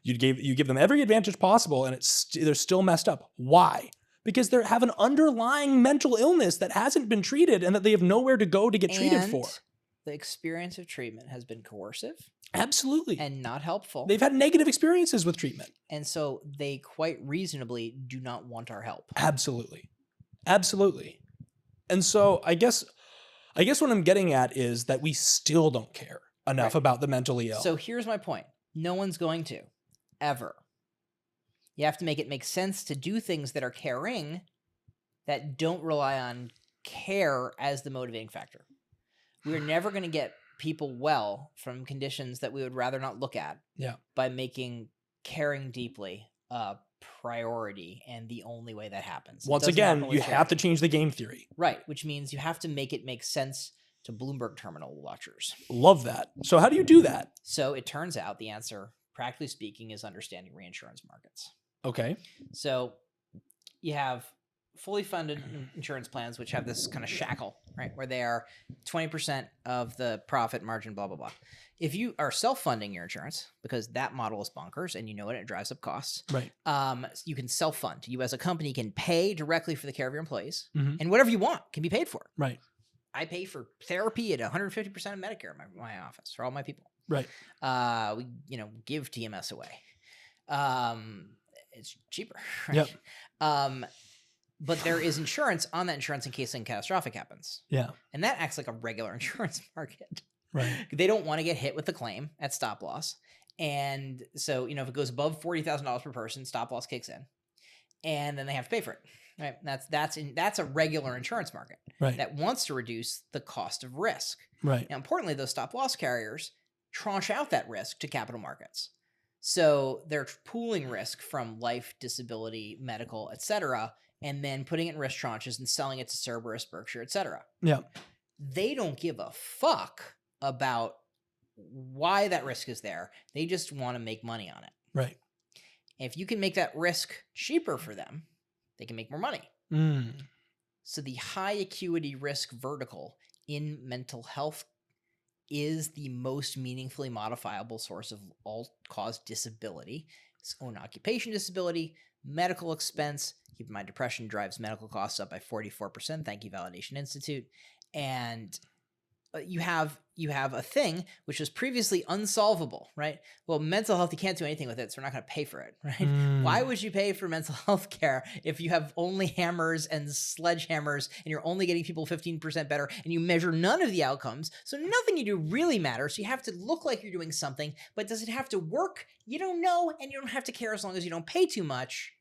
You give them every advantage possible, and they're still messed up. Why? Because they have an underlying mental illness that hasn't been treated, and that they have nowhere to go to get treated for. The experience of treatment has been coercive. Absolutely. And not helpful. They've had negative experiences with treatment. And so they quite reasonably do not want our help. Absolutely. And so I guess I guess what I'm getting at is that we still don't care enough Right. about the mentally ill. So here's my point. No one's going to, ever. You have to make it make sense to do things that are caring that don't rely on care as the motivating factor. We're never going to get people well from conditions that we would rather not look at by making caring deeply a priority and the only way that happens. Once again, you have to change the game theory. Right, which means you have to make it make sense to Bloomberg terminal watchers. Love that. So how do you do that? So it turns out the answer, practically speaking, is understanding reinsurance markets. Okay. So you have fully funded insurance plans, which have this kind of shackle, right? Where they are 20% of the profit margin, blah, blah, blah. If you are self-funding your insurance, because that model is bonkers and you know it drives up costs, right? You can self-fund. You as a company can pay directly for the care of your employees, mm-hmm. and whatever you want can be paid for. Right. I pay for therapy at 150% of Medicare in my office for all my people. Right. We give TMS away. It's cheaper. Right? Yep. But there is insurance on that insurance in case something catastrophic happens. Yeah. And that acts like a regular insurance market. Right. They don't want to get hit with the claim at stop loss. And so, if it goes above $40,000 per person, stop loss kicks in. And then they have to pay for it. Right. That's a regular insurance market. Right. That wants to reduce the cost of risk. Right. Now, importantly, those stop loss carriers tranche out that risk to capital markets. So they're pooling risk from life, disability, medical, et cetera, and then putting it in risk tranches and selling it to Cerberus, Berkshire, et cetera. Yeah. They don't give a fuck about why that risk is there. They just want to make money on it. Right. If you can make that risk cheaper for them, they can make more money. So the high acuity risk vertical in mental health is the most meaningfully modifiable source of all-cause disability. Its own occupation disability, medical expense. Keep in mind, depression drives medical costs up by 44%. Thank you, Validation Institute. And you have a thing which was previously unsolvable, right? Well, mental health, you can't do anything with it, so we're not going to pay for it, right? Why would you pay for mental health care if you have only hammers and sledgehammers and you're only getting people 15% better and you measure none of the outcomes? So nothing you do really matters. So you have to look like you're doing something, but does it have to work? You don't know, and you don't have to care as long as you don't pay too much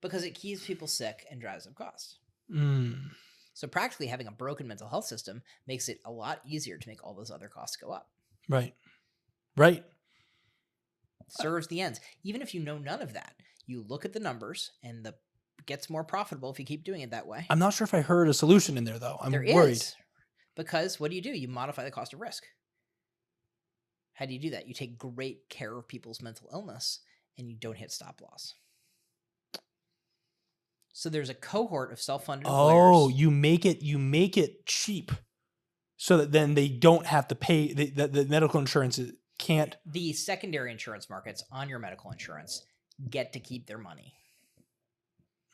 because it keeps people sick and drives up costs. So practically having a broken mental health system makes it a lot easier to make all those other costs go up. Right. Right. Serves the ends. Even if you know none of that, you look at the numbers and it gets more profitable if you keep doing it that way. I'm not sure if I heard a solution in there, though. I'm worried. Is, because what do? You modify the cost of risk. How do you do that? You take great care of people's mental illness and you don't hit stop loss. So there's a cohort of self-funded employers. Oh, you make it cheap so that then they don't have to pay, the medical insurance can't. The secondary insurance markets on your medical insurance get to keep their money.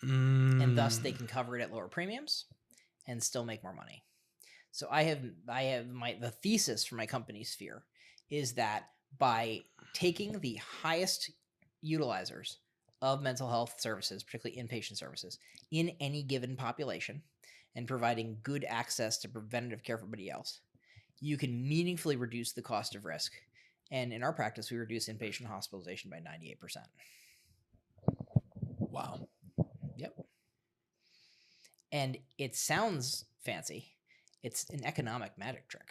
And thus they can cover it at lower premiums and still make more money. So the thesis for my company Sphere is that by taking the highest utilizers of mental health services, particularly inpatient services, in any given population, and providing good access to preventative care for everybody else, you can meaningfully reduce the cost of risk. And in our practice, we reduce inpatient hospitalization by 98%. Wow. Yep. And it sounds fancy. It's an economic magic trick.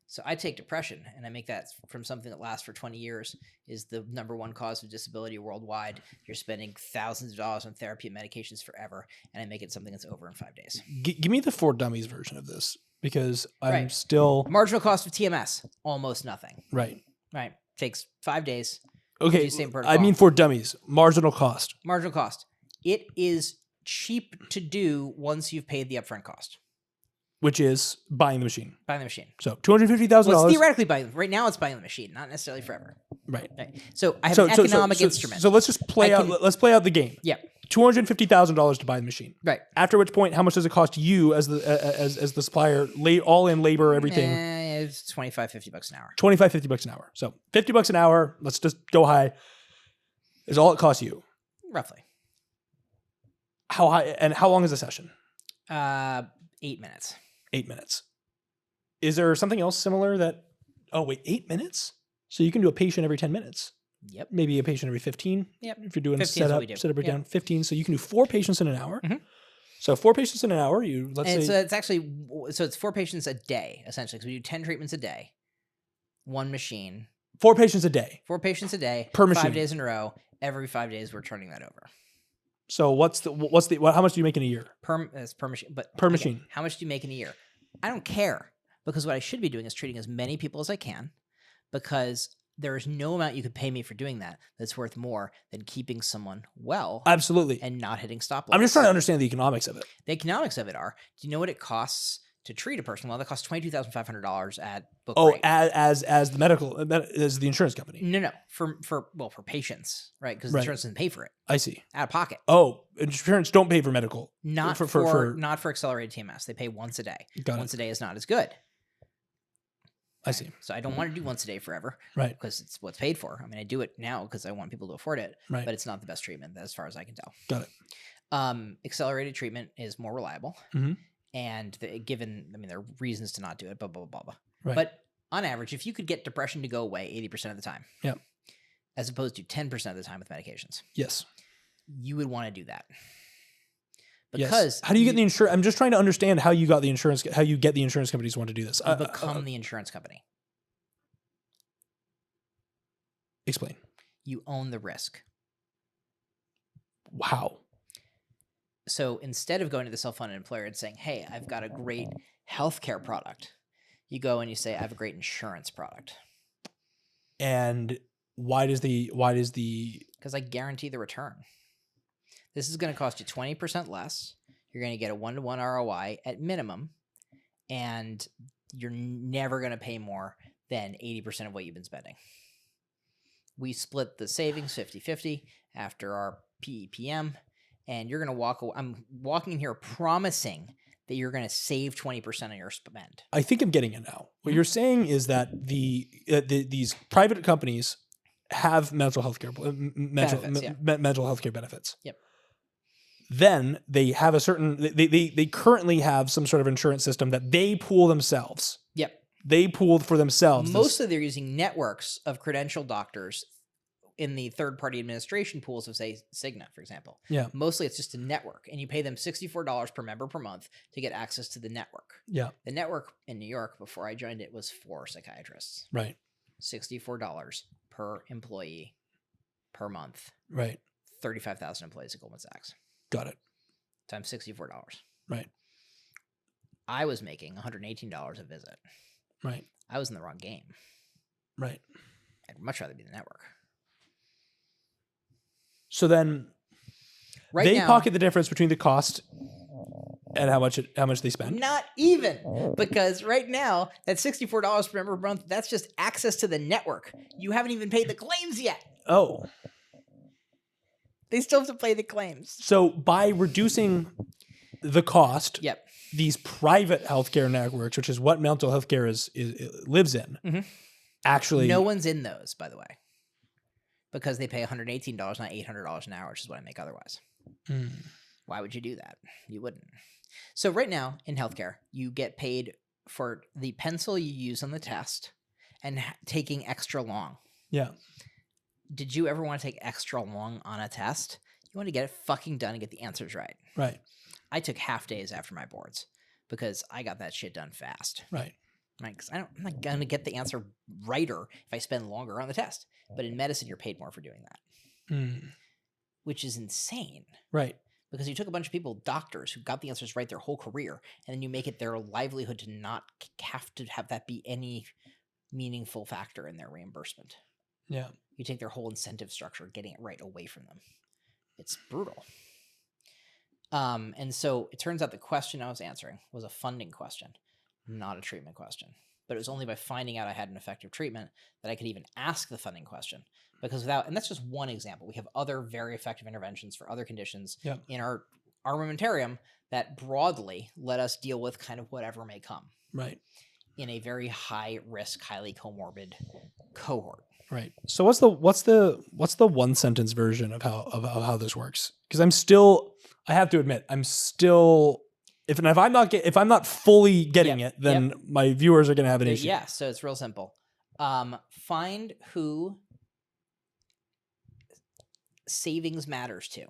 So I take depression and I make that from something that lasts for 20 years is the number one cause of disability worldwide. You're spending thousands of dollars on therapy and medications forever. And I make it something that's over in 5 days. Give me the For Dummies version of this because I'm still... Marginal cost of TMS, almost nothing. Right. Right. Takes 5 days. Okay. I mean For Dummies, marginal cost. Marginal cost. It is cheap to do once you've paid the upfront cost. Which is buying the machine. Buying the machine. So $250,000. Well, it's theoretically buying. Right now, it's buying the machine, not necessarily forever. Right. So I have an economic instrument. So let's just play out. Let's play out the game. Yeah. $250,000 to buy the machine. Right. After which point, how much does it cost you as the supplier, all in labor, everything? It's $25-$50 an hour. $25-$50 an hour. So $50 an hour. Let's just go high. Is all it costs you. Roughly. How high and how long is the session? 8 minutes. 8 minutes. Is there something else similar that, 8 minutes? So you can do a patient every 10 minutes. Yep. Maybe a patient every 15. Yep. If you're doing 15 is what we do. setup, breakdown, Yep. 15. So you can do 4 patients in an hour. Mhm. So 4 patients in an hour, let's So say. it's actually, it's 4 patients a day, essentially. Because we do 10 treatments a day, 1 machine. 4 patients a day. 4 patients a day. Per machine. 5 days in a row. Every 5 days, we're turning that over. So how much do you make in a year? Per machine. But Per again, machine. how much do you make in a year? I don't care, because what I should be doing is treating as many people as I can, because there is no amount you could pay me for doing that that's worth more than keeping someone well Absolutely. and not hitting stop loss. I'm just trying to understand the economics of it. The economics of it are, do you know what it costs to treat a person? Well, that costs $22,500 at book rate. as the as the insurance company. No, for patients, right? Because the Right. insurance doesn't pay for it I see. out of pocket. Oh, insurance don't pay for medical. Not for accelerated TMS. They pay once a day. Got Once it. a day is not as good. I see. So I don't want to do once a day forever, Right. because it's what's paid for. I mean, I do it now because I want people to afford it, Right. but it's not the best treatment as far as I can tell. Got it. Accelerated treatment is more reliable, Mhm. and there are reasons to not do it, blah, blah, blah, blah. Right. But on average, if you could get depression to go away 80% of the time, Yep. as opposed to 10% of the time with medications, Yes. you would want to do that. Yes. Because How do you get the insurance? I'm just trying to understand how you get the insurance companies to want to do this. you become the insurance company. Explain. You own the risk. Wow. So instead of going to the self-funded employer and saying, hey, I've got a great healthcare product, you go and you say, I have a great insurance product. And why does the Because I guarantee the return. This is going to cost you 20% less. You're going to get a 1-to-1 ROI at minimum, and you're never going to pay more than 80% of what you've been spending. We split the savings 50-50 after our PEPM, and you're going to walk away. I'm walking in here promising that you're going to save 20% of your spend. I think I'm getting it now. What you're saying is that these private companies have mental health care mental health care benefits. Yep. Then they have they currently have some sort of insurance system that they pool themselves. Yep. They pooled for themselves. Mostly they're using networks of credentialed doctors in the third-party administration pools of, say, Cigna, for example. Yeah. Mostly it's just a network, and you pay them $64 per member per month to get access to the network. Yeah. The network in New York, before I joined it, was for psychiatrists. Right. $64 per employee per month. Right. 35,000 employees at Goldman Sachs. Got it. Times $64. Right. I was making $118 a visit. Right. I was in the wrong game. Right. I'd much rather be the network. So then they pocket the difference between the cost and how much they spend. Not even, because right now that $64 per member per month, that's just access to the network. You haven't even paid the claims yet. Oh. They still have to pay the claims. So by reducing the cost, Yep. these private healthcare networks, which is what mental health care lives in, actually No one's in those, by the way, because they pay $118, not $800 an hour, which is what I make otherwise. Why would you do that? You wouldn't. So right now in healthcare, you get paid for the pencil you use on the test and taking extra long. Yeah. Did you ever want to take extra long on a test? You want to get it fucking done and get the answers right. Right. I took half days after my boards because I got that shit done fast. Right. Right? Because I'm not going to get the answer righter if I spend longer on the test. But in medicine, you're paid more for doing that, which is insane. Right. Because you took a bunch of people, doctors, who got the answers right their whole career, and then you make it their livelihood to not have to have that be any meaningful factor in their reimbursement. Yeah. You take their whole incentive structure, getting it right, away from them. It's brutal. And so it turns out the question I was answering was a funding question, not a treatment question. But it was only by finding out I had an effective treatment that I could even ask the funding question. Because and that's just one example. We have other very effective interventions for other conditions in our armamentarium that broadly let us deal with kind of whatever may come. Right. In a very high risk, highly comorbid cohort. Right. So what's the one sentence version of how this works? Because I have to admit, I'm still If I'm not fully getting it, then my viewers are going to have an issue. Yeah, so it's real simple. Find who savings matters to.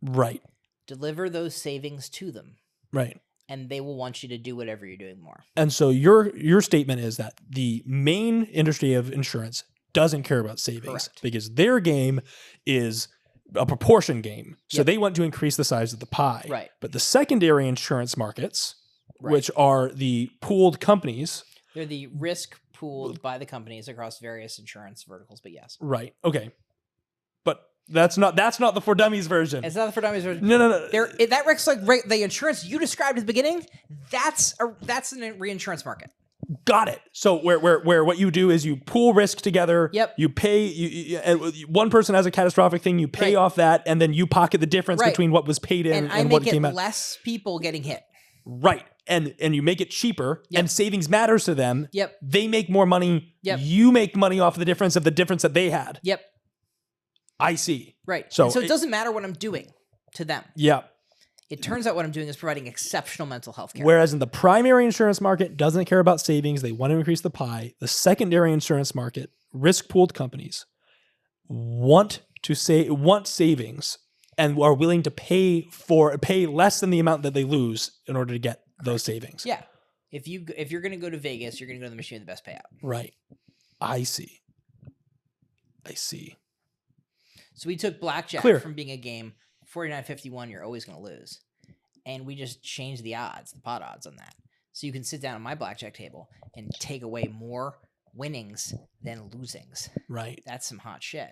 Right. Deliver those savings to them. Right. And they will want you to do whatever you're doing more. And so your statement is that the main industry of insurance doesn't care about savings. Correct. Because their game is a proportion game. So they want to increase the size of the pie. Right. But the secondary insurance markets, Right. which are the pooled companies. They're the risk pooled by the companies across various insurance verticals, but yes. Right. Okay. But that's not the For Dummies version. It's not the For Dummies version. No. That looks like the insurance you described at the beginning. That's a reinsurance market. Got it. So where what you do is you pool risk together. Yep. You pay. One person has a catastrophic thing. You pay off that, and then you pocket the difference between what was paid in and what came out. And less people getting hit. Right. And you make it cheaper, and savings matters to them. Yep. They make more money. Yep. You make money off the difference that they had. Yep. I see. Right. So it doesn't matter what I'm doing to them. Yeah. It turns out what I'm doing is providing exceptional mental health care. Whereas in the primary insurance market, doesn't care about savings. They want to increase the pie. The secondary insurance market, risk pooled companies want savings and are willing to pay less than the amount that they lose in order to get those savings. Yeah. If you're going to go to Vegas, you're going to go to the machine with the best payout. Right. I see. So we took blackjack from being a game 49-51, you're always going to lose. And we just changed the odds, the pot odds on that. So you can sit down at my blackjack table and take away more winnings than losings. Right. That's some hot shit.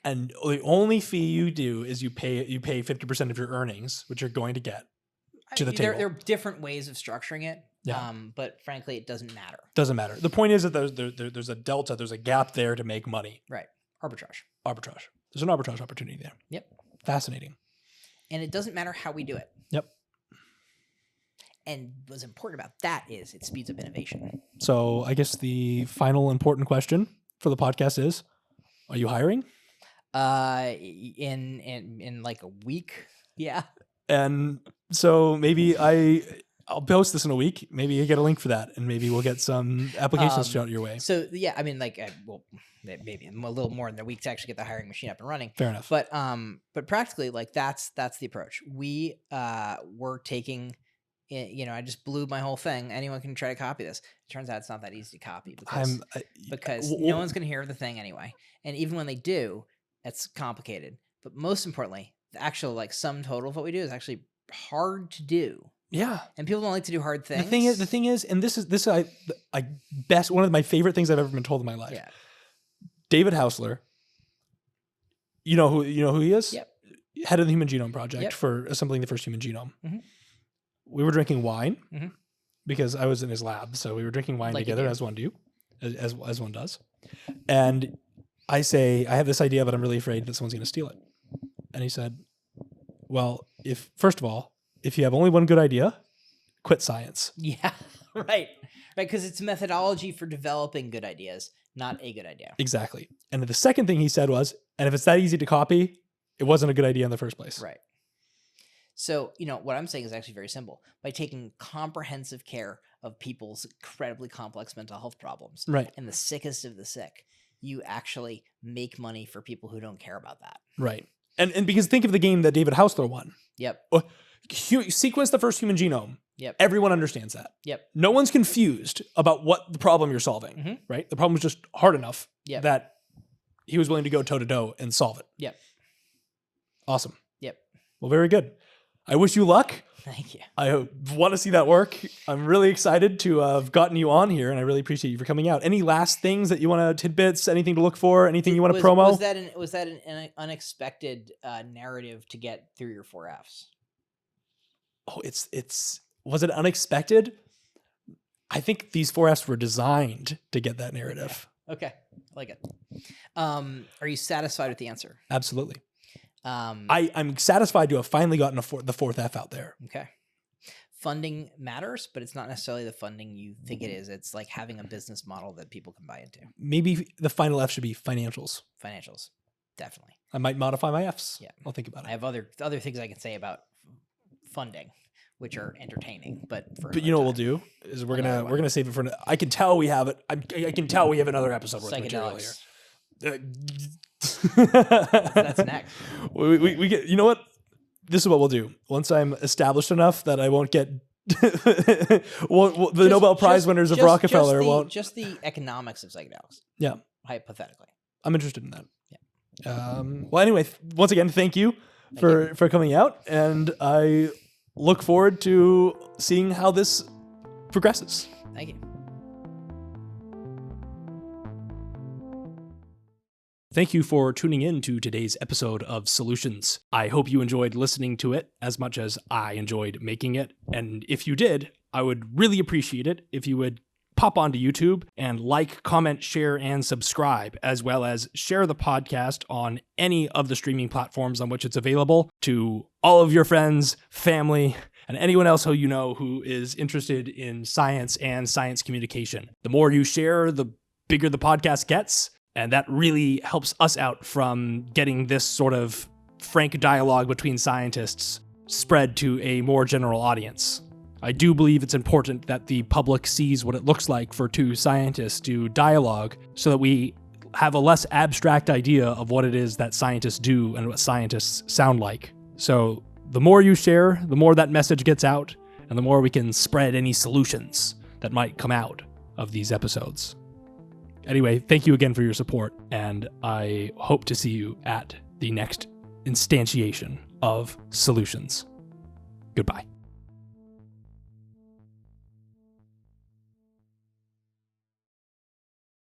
And the only fee you do is you pay 50% of your earnings, which you're going to get to the table. There are different ways of structuring it. Yeah. But frankly, it doesn't matter. Doesn't matter. The point is that there's a delta, there's a gap there to make money. Right. Arbitrage. There's an arbitrage opportunity there. Yep. Fascinating. And it doesn't matter how we do it. Yep. And what's important about that is it speeds up innovation. So I guess the final important question for the podcast is, are you hiring? In like a week. Yeah. And so maybe I'll post this in a week. Maybe you get a link for that, and maybe we'll get some applications shot your way. So yeah, I mean, maybe a little more than a week to actually get the hiring machine up and running. Fair enough. But practically, like that's the approach. We were taking, I just blew my whole thing. Anyone can try to copy this. It turns out it's not that easy to copy because no one's going to hear the thing anyway. And even when they do, it's complicated. But most importantly, the actual sum total of what we do is actually hard to do. Yeah. And people don't like to do hard things. The thing is, and this is one of my favorite things I've ever been told in my life. Yeah. David Hausler, you know who he is? Yep. Head of the Human Genome Project for assembling the first human genome. Mm-hmm. We were drinking wine mm-hmm. because I was in his lab, so we were drinking wine together as one one does. And I say, I have this idea, but I'm really afraid that someone's going to steal it. And he said, well, first of all, if you have only one good idea, quit science. Yeah, right. Because it's methodology for developing good ideas, not a good idea. Exactly. And the second thing he said was, and if it's that easy to copy, it wasn't a good idea in the first place. Right. So, what I'm saying is actually very simple. By taking comprehensive care of people's incredibly complex mental health problems, right, and the sickest of the sick, you actually make money for people who don't care about that. Right. And because think of the game that David Hausler won. Yep. Sequence the first human genome. Yep. Everyone understands that. Yep. No one's confused about what the problem you're solving, mm-hmm. right? The problem was just hard enough yep. that he was willing to go toe-to-toe and solve it. Yep. Awesome. Yep. Well, very good. I wish you luck. Thank you. I want to see that work. I'm really excited to have gotten you on here, and I really appreciate you for coming out. Any last things that you want to tidbits, anything to look for, anything you want to promo? Was that an unexpected narrative to get through your 4 Fs? Oh, was it unexpected? I think these 4 Fs were designed to get that narrative. Okay. I like it. Are you satisfied with the answer? Absolutely. I'm satisfied to have finally gotten the 4th F out there. Okay. Funding matters, but it's not necessarily the funding you think it is. It's like having a business model that people can buy into. Maybe the final F should be financials. Financials. Definitely. I might modify my Fs. Yeah. I'll think about it. I have other things I can say about funding, which are entertaining. But you know what we'll do is we're gonna save it for. I can tell we have it. I can tell we have another episode worth of material here. That's next. We get. You know what? This is what we'll do. Once I'm established enough that I won't get the Nobel Prize winners of Rockefeller won't. Just the economics of psychedelics. Yeah. Hypothetically. I'm interested in that. Yeah. Well, anyway, once again, thank you for coming out, and I look forward to seeing how this progresses. Thank you. Thank you for tuning in to today's episode of Solutions. I hope you enjoyed listening to it as much as I enjoyed making it. And if you did, I would really appreciate it if you would pop onto YouTube and like, comment, share, and subscribe, as well as share the podcast on any of the streaming platforms on which it's available to all of your friends, family, and anyone else who you know who is interested in science and science communication. The more you share, the bigger the podcast gets. And that really helps us out from getting this sort of frank dialogue between scientists spread to a more general audience. I do believe it's important that the public sees what it looks like for two scientists to dialogue so that we have a less abstract idea of what it is that scientists do and what scientists sound like. So the more you share, the more that message gets out, and the more we can spread any solutions that might come out of these episodes. Anyway, thank you again for your support, and I hope to see you at the next instantiation of Solutions. Goodbye.